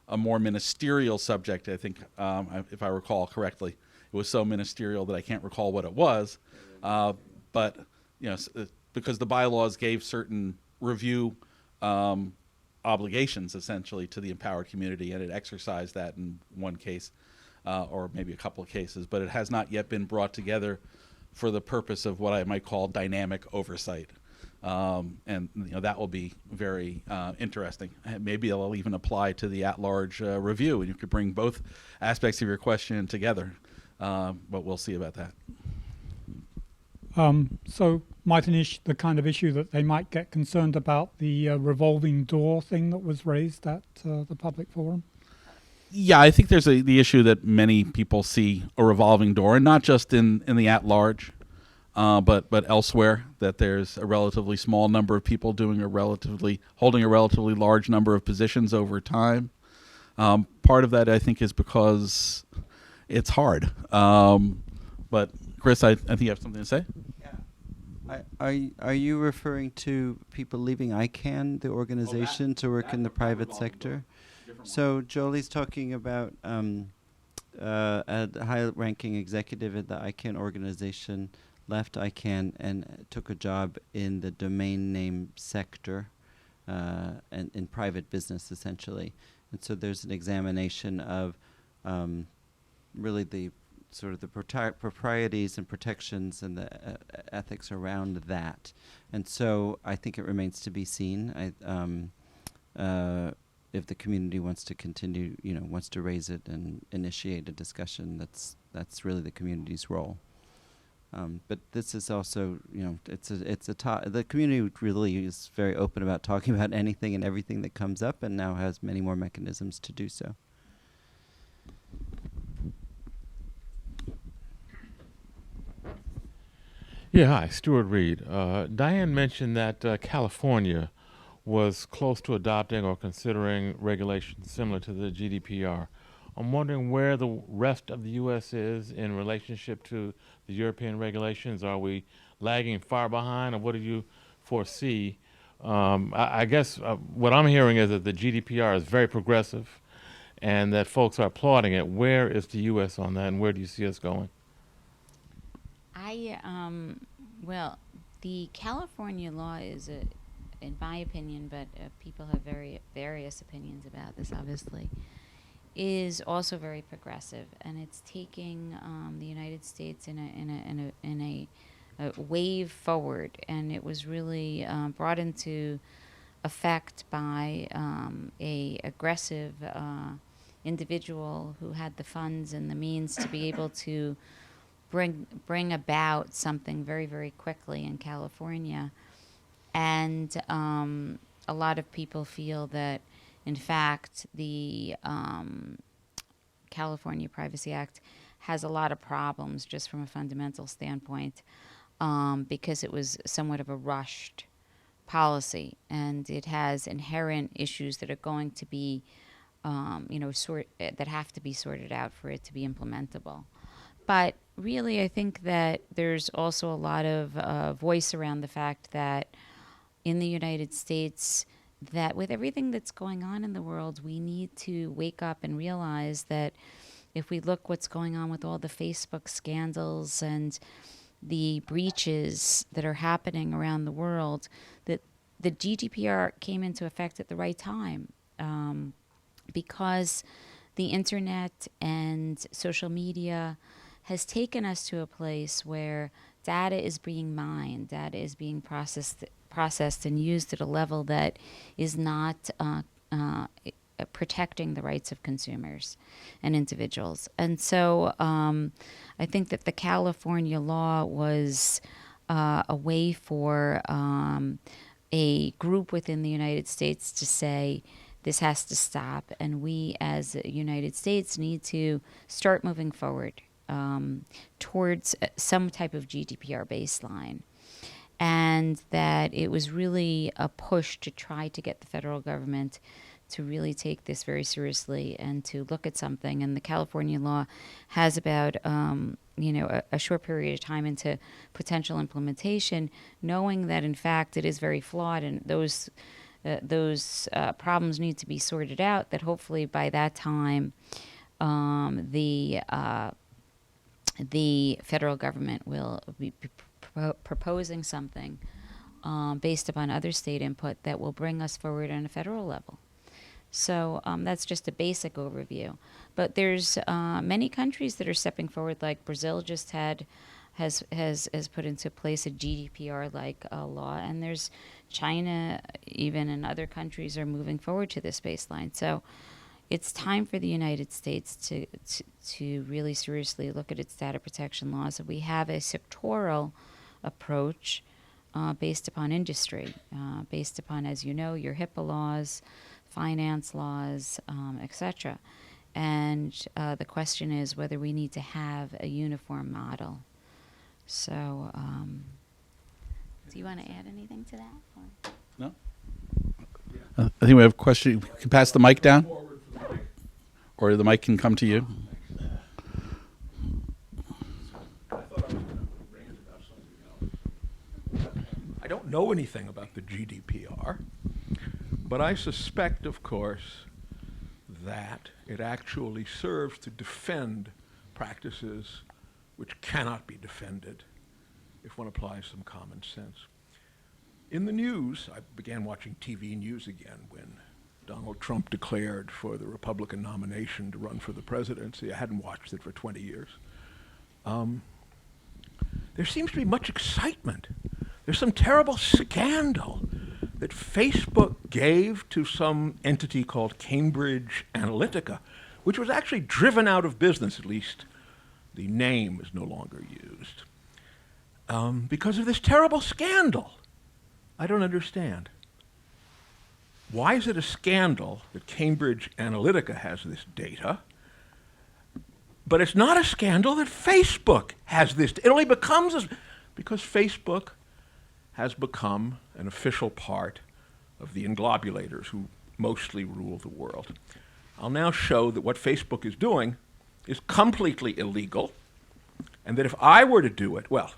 a more ministerial subject, I think, if I recall correctly. It was so ministerial that I can't recall what it was. But because the bylaws gave certain review obligations, essentially, to the empowered community, and it exercised that in one case, or maybe a couple of cases, but it has not yet been brought together for the purpose of what I might call dynamic oversight. And that will be very interesting. Maybe it'll even apply to the at-large review, and you could bring both aspects of your question together. But we'll see about that. So might the kind of issue that they might get concerned about the revolving door thing that was raised at the public forum? Yeah, I think there's the issue that many people see a revolving door, and not just in the at-large, but elsewhere, that there's a relatively small number of people holding a relatively large number of positions over time. Part of that, I think, is because it's hard. But Chris, I think you have something to say? Are you referring to people leaving Icann, the organization, to work in the private sector? So Jolie's talking about a high-ranking executive at the Icann organization left Icann and took a job in the domain name sector and in private business, essentially. And so there's an examination of really the sort of the proprieties and protections and the ethics around that. And so I think it remains to be seen. If the community wants to continue, wants to raise it and initiate a discussion, that's really the community's role. But this is also, the community really is very open about talking about anything and everything that comes up, and now has many more mechanisms to do so. Yeah, hi, Stuart Reed. Diane mentioned that California was close to adopting or considering regulations similar to the GDPR. I'm wondering where the rest of the U.S. is in relationship to the European regulations. Are we lagging far behind, or what do you foresee? I guess what I'm hearing is that the GDPR is very progressive and that folks are applauding it. Where is the U.S. on that, and where do you see us going? Well, the California law is, in my opinion, but people have various opinions about this, obviously, is also very progressive, and it's taking the United States in a wave forward, and it was really brought into effect by a aggressive individual who had the funds and the means to be able to bring about something very, very quickly in California. And a lot of people feel that, in fact, the California Privacy Act has a lot of problems just from a fundamental standpoint because it was somewhat of a rushed policy, and it has inherent issues that are going to be, that have to be sorted out for it to be implementable. But really, I think that there's also a lot of voice around the fact that in the United States, that with everything that's going on in the world, we need to wake up and realize that if we look what's going on with all the Facebook scandals and the breaches that are happening around the world, that the GDPR came into effect at the right time because the internet and social media has taken us to a place where data is being mined, data is being processed and used at a level that is not protecting the rights of consumers and individuals. And so I think that the California law was a way for a group within the United States to say, this has to stop, and we as the United States need to start moving forward towards some type of GDPR baseline. And that it was really a push to try to get the federal government to really take this very seriously and to look at something. And the California law has about, a short period of time into potential implementation, knowing that, in fact, it is very flawed and those problems need to be sorted out, that hopefully by that time the federal government will be proposing something based upon other state input that will bring us forward on a federal level. So that's just a basic overview. But there's many countries that are stepping forward, like Brazil just has put into place a GDPR-like law, and there's China, even, and other countries are moving forward to this baseline. So it's time for the United States to really seriously look at its data protection laws. We have a sectoral approach based upon industry, based upon, as you know, your HIPAA laws, finance laws, etc. And the question is whether we need to have a uniform model. So, do you want to add anything to that? Or? No? I think we have a question. You can pass the mic down? Or the mic can come to you. I don't know anything about the GDPR, but I suspect, of course, that it actually serves to defend practices which cannot be defended if one applies some common sense. In the news, I began watching TV news again when Donald Trump declared for the Republican nomination to run for the presidency. I hadn't watched it for 20 years. There seems to be much excitement. There's some terrible scandal that Facebook gave to some entity called Cambridge Analytica, which was actually driven out of business, at least the name is no longer used, because of this terrible scandal. I don't understand. Why is it a scandal that Cambridge Analytica has this data, but it's not a scandal that Facebook has this? It only becomes because Facebook has become an official part of the englobulators who mostly rule the world. I'll now show that what Facebook is doing is completely illegal, and that if I were to do it, well,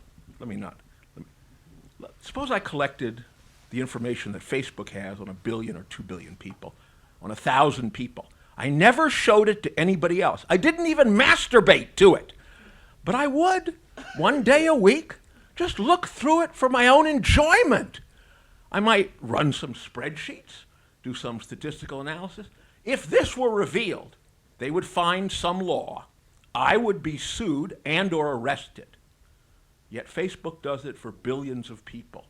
suppose I collected the information that Facebook has on 1 billion or 2 billion people, on 1,000 people. I never showed it to anybody else. I didn't even masturbate to it. But I would, one day a week, just look through it for my own enjoyment. I might run some spreadsheets, do some statistical analysis. If this were revealed, they would find some law. I would be sued and or arrested. Yet Facebook does it for billions of people.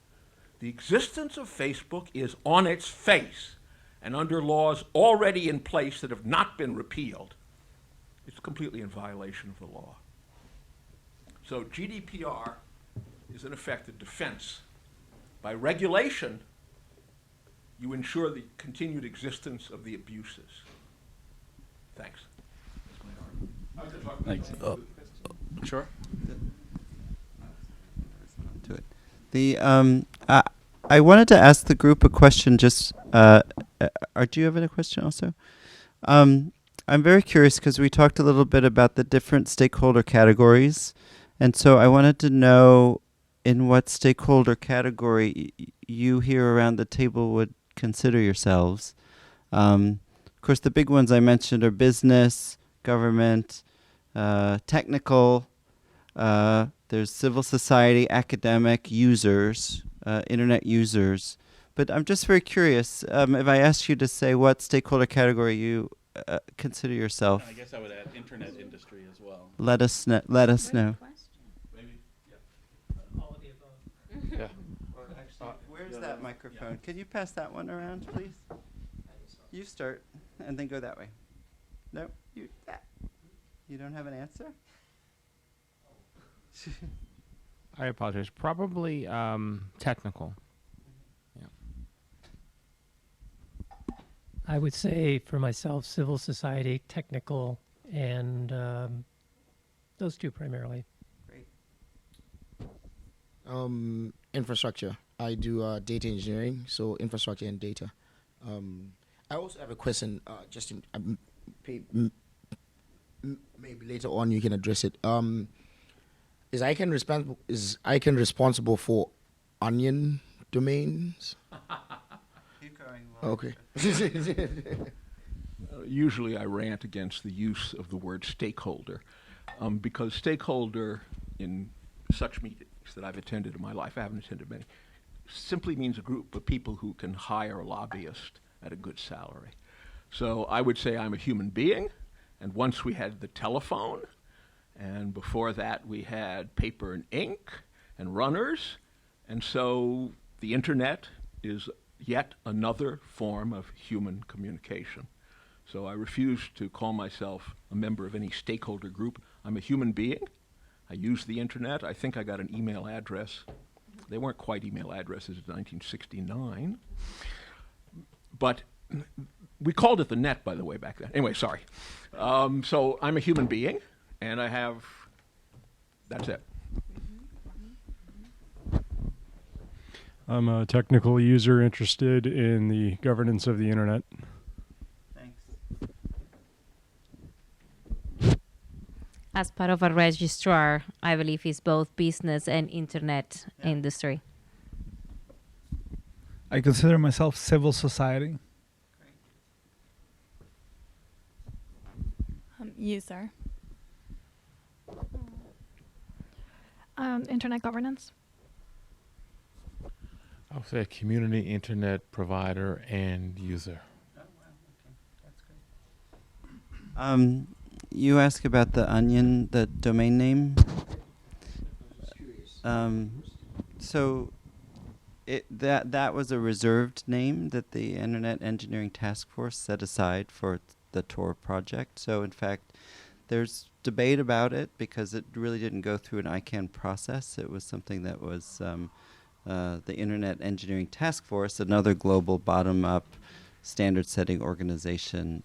The existence of Facebook is on its face, and under laws already in place that have not been repealed, it's completely in violation of the law. So GDPR is in effect a defense. By regulation, you ensure the continued existence of the abuses. Thanks. Thanks. Sure. To it. I wanted to ask the group a question. Just, do you have a question also? I'm very curious because we talked a little bit about the different stakeholder categories, and so I wanted to know in what stakeholder category you here around the table would consider yourselves. Of course, the big ones I mentioned are business, government, technical. There's civil society, academic, users, internet users. But I'm just very curious, if I asked you to say what stakeholder category you consider yourself. I guess I would add internet industry as well. Let us know. Maybe, All of the above. Yeah. Where's that microphone? Can you pass that one around, please? You start, and then go that way. No, you don't have an answer? I apologize. Probably technical. Yeah. I would say for myself, civil society, technical, and those two primarily. Great. Infrastructure. I do data engineering, so infrastructure and data. I also have a question, Justin. Maybe later on you can address it. Is Icann responsible for onion domains? Keep going. Okay. Usually I rant against the use of the word stakeholder, because stakeholder in such meetings that I've attended in my life, I haven't attended many, simply means a group of people who can hire a lobbyist at a good salary. So I would say I'm a human being, and once we had the telephone, and before that we had paper and ink and runners, and so the internet is yet another form of human communication. So I refuse to call myself a member of any stakeholder group. I'm a human being. I used the internet. I think I got an email address. They weren't quite email addresses in 1969. But we called it the net, by the way, back then. Anyway, sorry. So I'm a human being, and I have, that's it. I'm a technical user interested in the governance of the internet. As part of a registrar, I believe is both business and internet industry. I consider myself civil society. User. Internet governance. I would say a community internet provider and user. You ask about the Onion, the domain name. So that was a reserved name that the Internet Engineering Task Force set aside for the Tor project. So in fact, there's debate about it because it really didn't go through an Icann process. It was something that was the Internet Engineering Task Force, another global bottom-up standard-setting organization,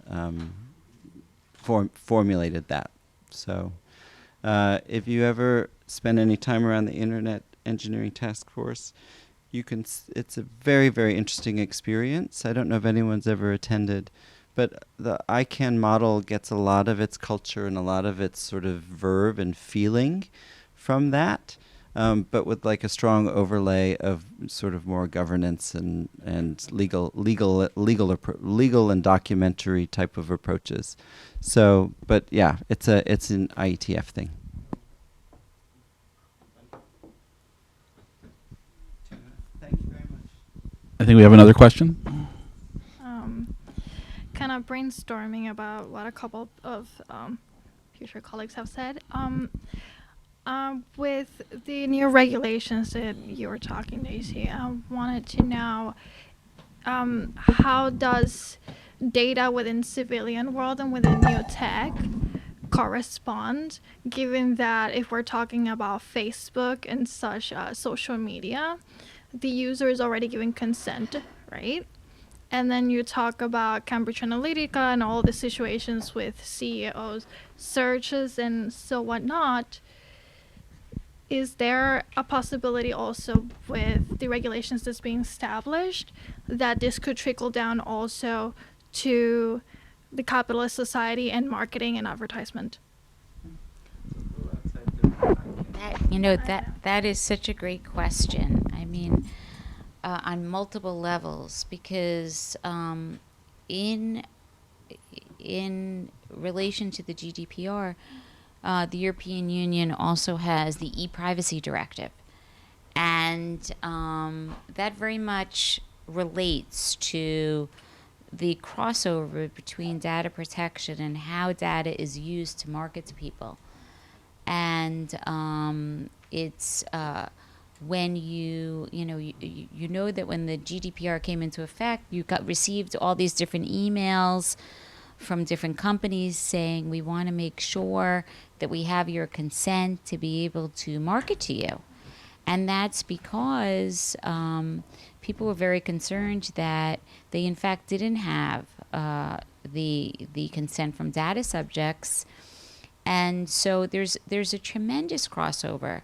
formulated that. So if you ever spend any time around the Internet Engineering Task Force, you can. It's a very, very interesting experience. I don't know if anyone's ever attended, but the Icann model gets a lot of its culture and a lot of its sort of verve and feeling from that, but with like a strong overlay of sort of more governance and legal and documentary type of approaches. So, but yeah, it's an IETF thing. Thank you very much. I think we have another question. Kind of brainstorming about what a couple of future colleagues have said. With the new regulations that you were talking, Daisy, I wanted to know how does data within civilian world and within new tech correspond, given that if we're talking about Facebook and such social media, the user is already giving consent, right? And then you talk about Cambridge Analytica and all the situations with CEOs, searches, and so whatnot. Is there a possibility also with the regulations that's being established that this could trickle down also to the capitalist society and marketing and advertisement? That is such a great question. I mean, on multiple levels, because in relation to the GDPR, the European Union also has the e-privacy directive, and that very much relates to the crossover between data protection and how data is used to market to people. And it's when you know that when the GDPR came into effect, you received all these different emails from different companies saying, we want to make sure that we have your consent to be able to market to you. And that's because people were very concerned that they in fact didn't have the consent from data subjects. And so there's a tremendous crossover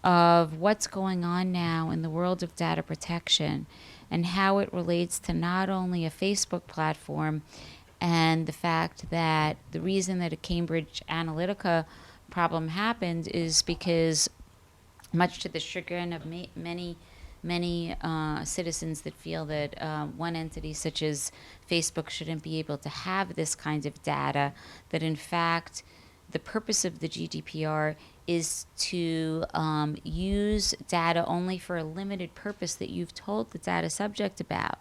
of what's going on now in the world of data protection and how it relates to not only a Facebook platform and the fact that the reason that a Cambridge Analytica problem happened is because, much to the chagrin of many citizens that feel that one entity such as Facebook shouldn't be able to have this kind of data, that in fact the purpose of the GDPR is to use data only for a limited purpose that you've told the data subject about.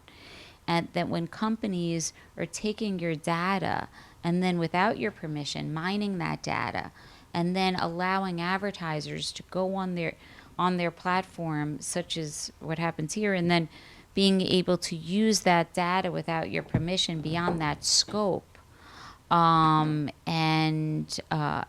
And that when companies are taking your data and then without your permission mining that data and then allowing advertisers to go on their platform, such as what happens here, and then being able to use that data without your permission beyond that scope, and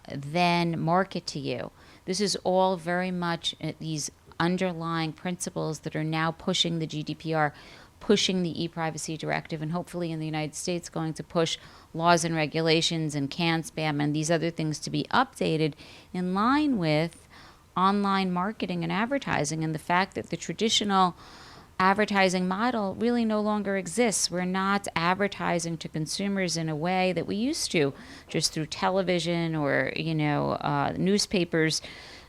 then market to you, This is all very much these underlying principles that are now pushing the GDPR, pushing the e-privacy directive, and hopefully in the United States going to push laws and regulations and CAN spam and these other things to be updated in line with online marketing and advertising, and the fact that the traditional advertising model really no longer exists. We're not advertising to consumers in a way that we used to, just through television or newspapers.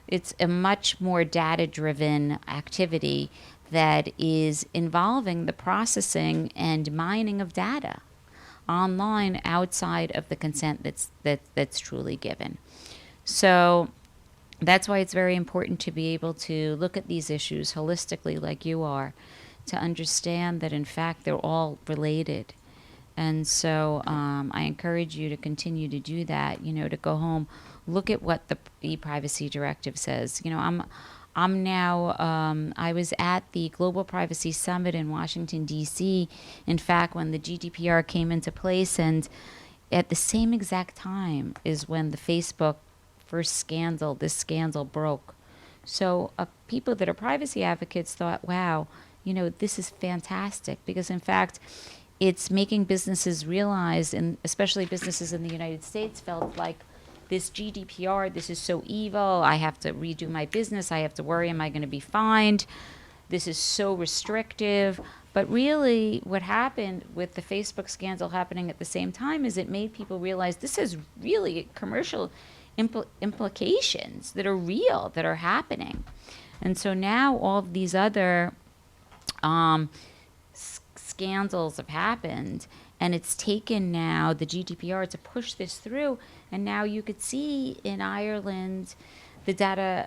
It's a much more data-driven activity that is involving the processing and mining of data online outside of the consent that's truly given. So that's why it's very important to be able to look at these issues holistically like you are, to understand that in fact they're all related. And so I encourage you to continue to do that, to go home, look at what the e-privacy directive says. I'm now, I was at the Global Privacy Summit in Washington, D.C., in fact, when the GDPR came into place, and at the same exact time is when the Facebook this scandal broke. So people that are privacy advocates thought, wow, this is fantastic, because in fact, it's making businesses realize, and especially businesses in the United States, felt like this GDPR, this is so evil. I have to redo my business. I have to worry, am I going to be fined? This is so restrictive. But really, what happened with the Facebook scandal happening at the same time is it made people realize this is really commercial implications that are real, that are happening. And so now all of these other scandals have happened, and it's taken now the GDPR to push this through. And now you could see in Ireland, the data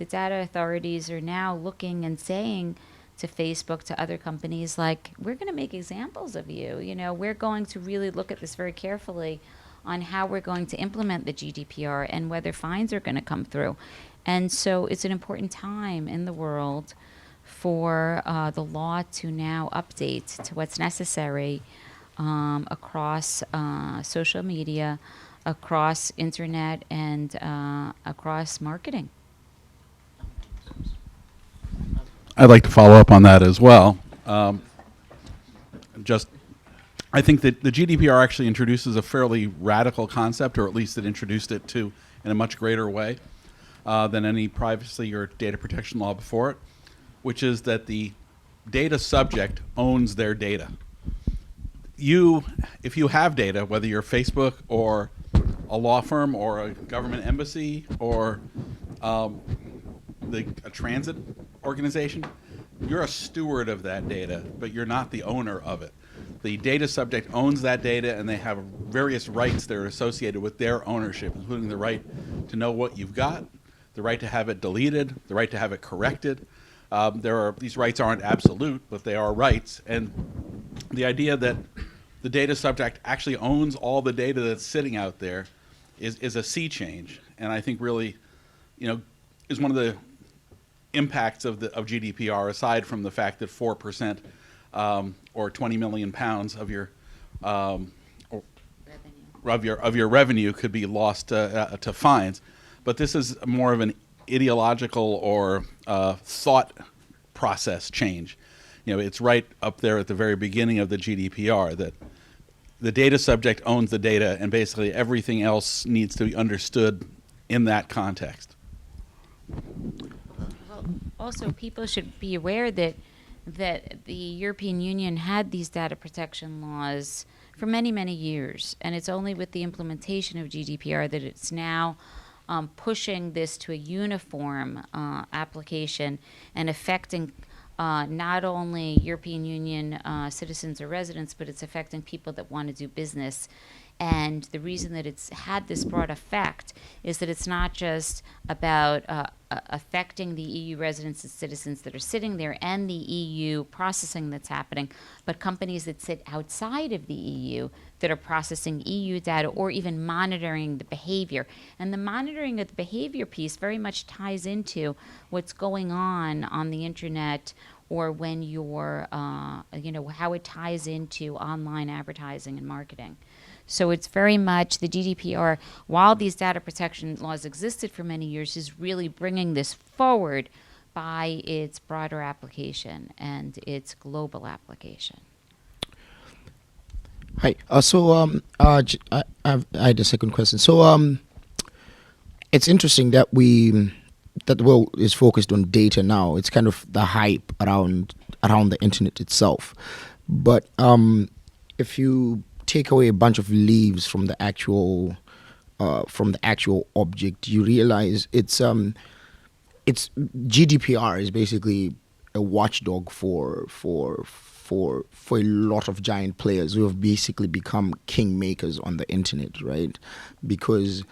authorities are now looking and saying to Facebook, to other companies, like, we're going to make examples of you. We're going to really look at this very carefully on how we're going to implement the GDPR and whether fines are going to come through. And so it's an important time in the world for the law to now update to what's necessary across social media, across internet, and across marketing. I'd like to follow up on that as well. I think that the GDPR actually introduces a fairly radical concept, or at least it introduced it to in a much greater way than any privacy or data protection law before it, which is that the data subject owns their data. If you have data, whether you're Facebook or a law firm or a government embassy or a transit organization, you're a steward of that data, but you're not the owner of it. The data subject owns that data, and they have various rights that are associated with their ownership, including the right to know what you've got, the right to have it deleted, the right to have it corrected. These rights aren't absolute, but they are rights. And the idea that the data subject actually owns all the data that's sitting out there is a sea change, and I think really, is one of the impacts of GDPR, aside from the fact that 4% or 20 million pounds of your revenue could be lost to fines. But this is more of an ideological or thought process change. It's right up there at the very beginning of the GDPR that the data subject owns the data, and basically everything else needs to be understood in that context. Well, also, people should be aware that the European Union had these data protection laws for many, many years, and it's only with the implementation of GDPR that it's now pushing this to a uniform application and affecting not only European Union citizens or residents, but it's affecting people that want to do business. And the reason that it's had this broad effect is that it's not just about affecting the EU residents and citizens that are sitting there and the EU processing that's happening, but companies that sit outside of the EU that are processing EU data or even monitoring the behavior. And the monitoring of the behavior piece very much ties into what's going on the internet, or when you're, how it ties into online advertising and marketing. So it's very much the GDPR, while these data protection laws existed for many years, is really bringing this forward by its broader application and its global application. Hi. I had a second question. So, it's interesting that that the world is focused on data now. It's kind of the hype around the internet itself. But if you take away a bunch of leaves from the actual object, you realize it's GDPR is basically a watchdog for a lot of giant players who have basically become kingmakers on the internet, right? Because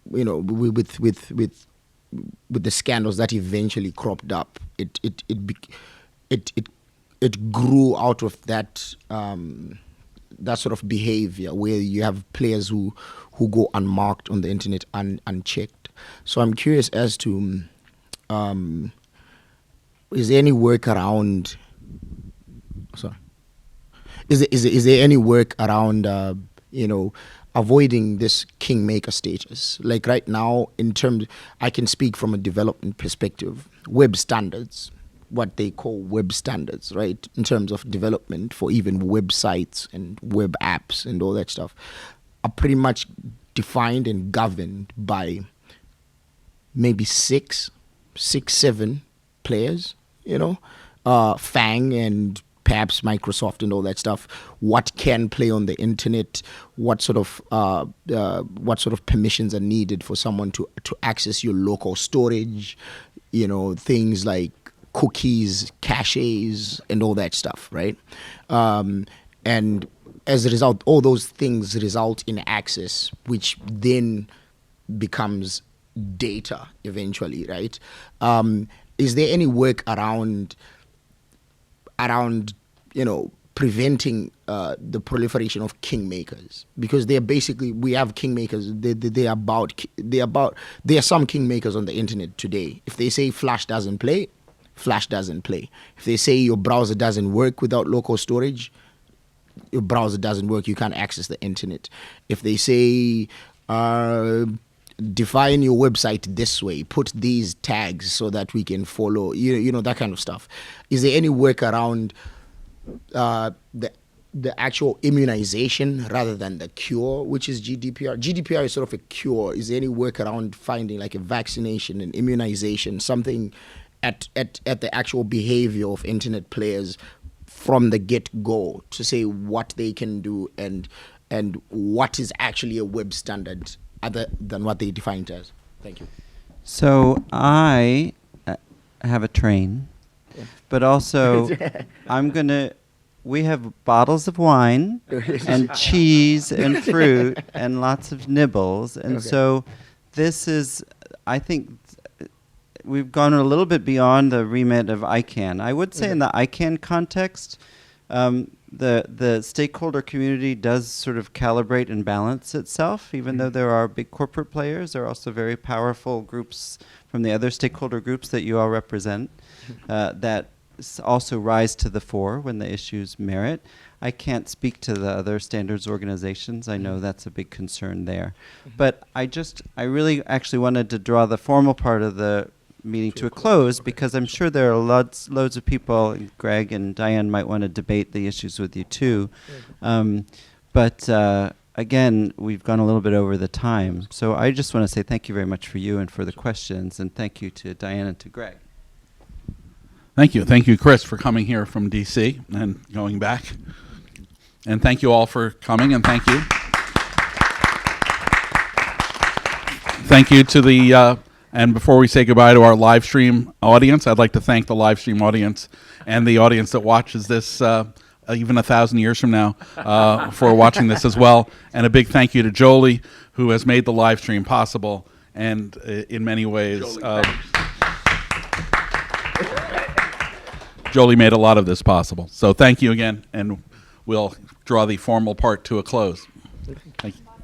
with the scandals that eventually cropped up, it grew out of that that sort of behavior where you have players who go unmarked on the internet unchecked. So I'm curious as to is there any work around? Sorry. Is there any work around avoiding this kingmaker status? Like right now, I can speak from a development perspective. Web standards, what they call web standards, right? In terms of development for even websites and web apps and all that stuff, are pretty much defined and governed by maybe six, seven players. FANG and perhaps Microsoft and all that stuff. What can play on the internet? What sort of permissions are needed for someone to access your local storage? Things like cookies, caches, and all that stuff, right? And as a result, all those things result in access, which then becomes data eventually, right? Is there any work around preventing the proliferation of kingmakers? Because we have kingmakers. There are some kingmakers on the internet today. If they say Flash doesn't play, Flash doesn't play. If they say your browser doesn't work without local storage, your browser doesn't work. You can't access the internet. If they say define your website this way, put these tags so that we can follow, that kind of stuff. Is there any work around the actual immunization rather than the cure, which is GDPR? GDPR is sort of a cure. Is there any work around finding like a vaccination and immunization, something at the actual behavior of internet players from the get-go to say what they can do and what is actually a web standard other than what they defined as? Thank you. So I have a train, but also we have bottles of wine and cheese and fruit and lots of nibbles. And so this is, I think, we've gone a little bit beyond the remit of Icann. I would say in the Icann context, the stakeholder community does sort of calibrate and balance itself, even though there are big corporate players. There are also very powerful groups from the other stakeholder groups that you all represent that also rise to the fore when the issues merit. I can't speak to the other standards organizations. I know that's a big concern there. But I really actually wanted to draw the formal part of the meeting to a close, because I'm sure there are loads of people, and Greg and Diane might want to debate the issues with you too. But again, we've gone a little bit over the time. So I just want to say thank you very much for you and for the questions, and thank you to Diane and to Greg. Thank you. Thank you, Chris, for coming here from D.C. and going back. And thank you all for coming, and thank you. Thank you to the... And before we say goodbye to our live stream audience, I'd like to thank the live stream audience and the audience that watches this even 1,000 years from now for watching this as well. And a big thank you to Jolie, who has made the live stream possible. And in many ways, Jolie made a lot of this possible. So thank you again, and we'll draw the formal part to a close. Thank you.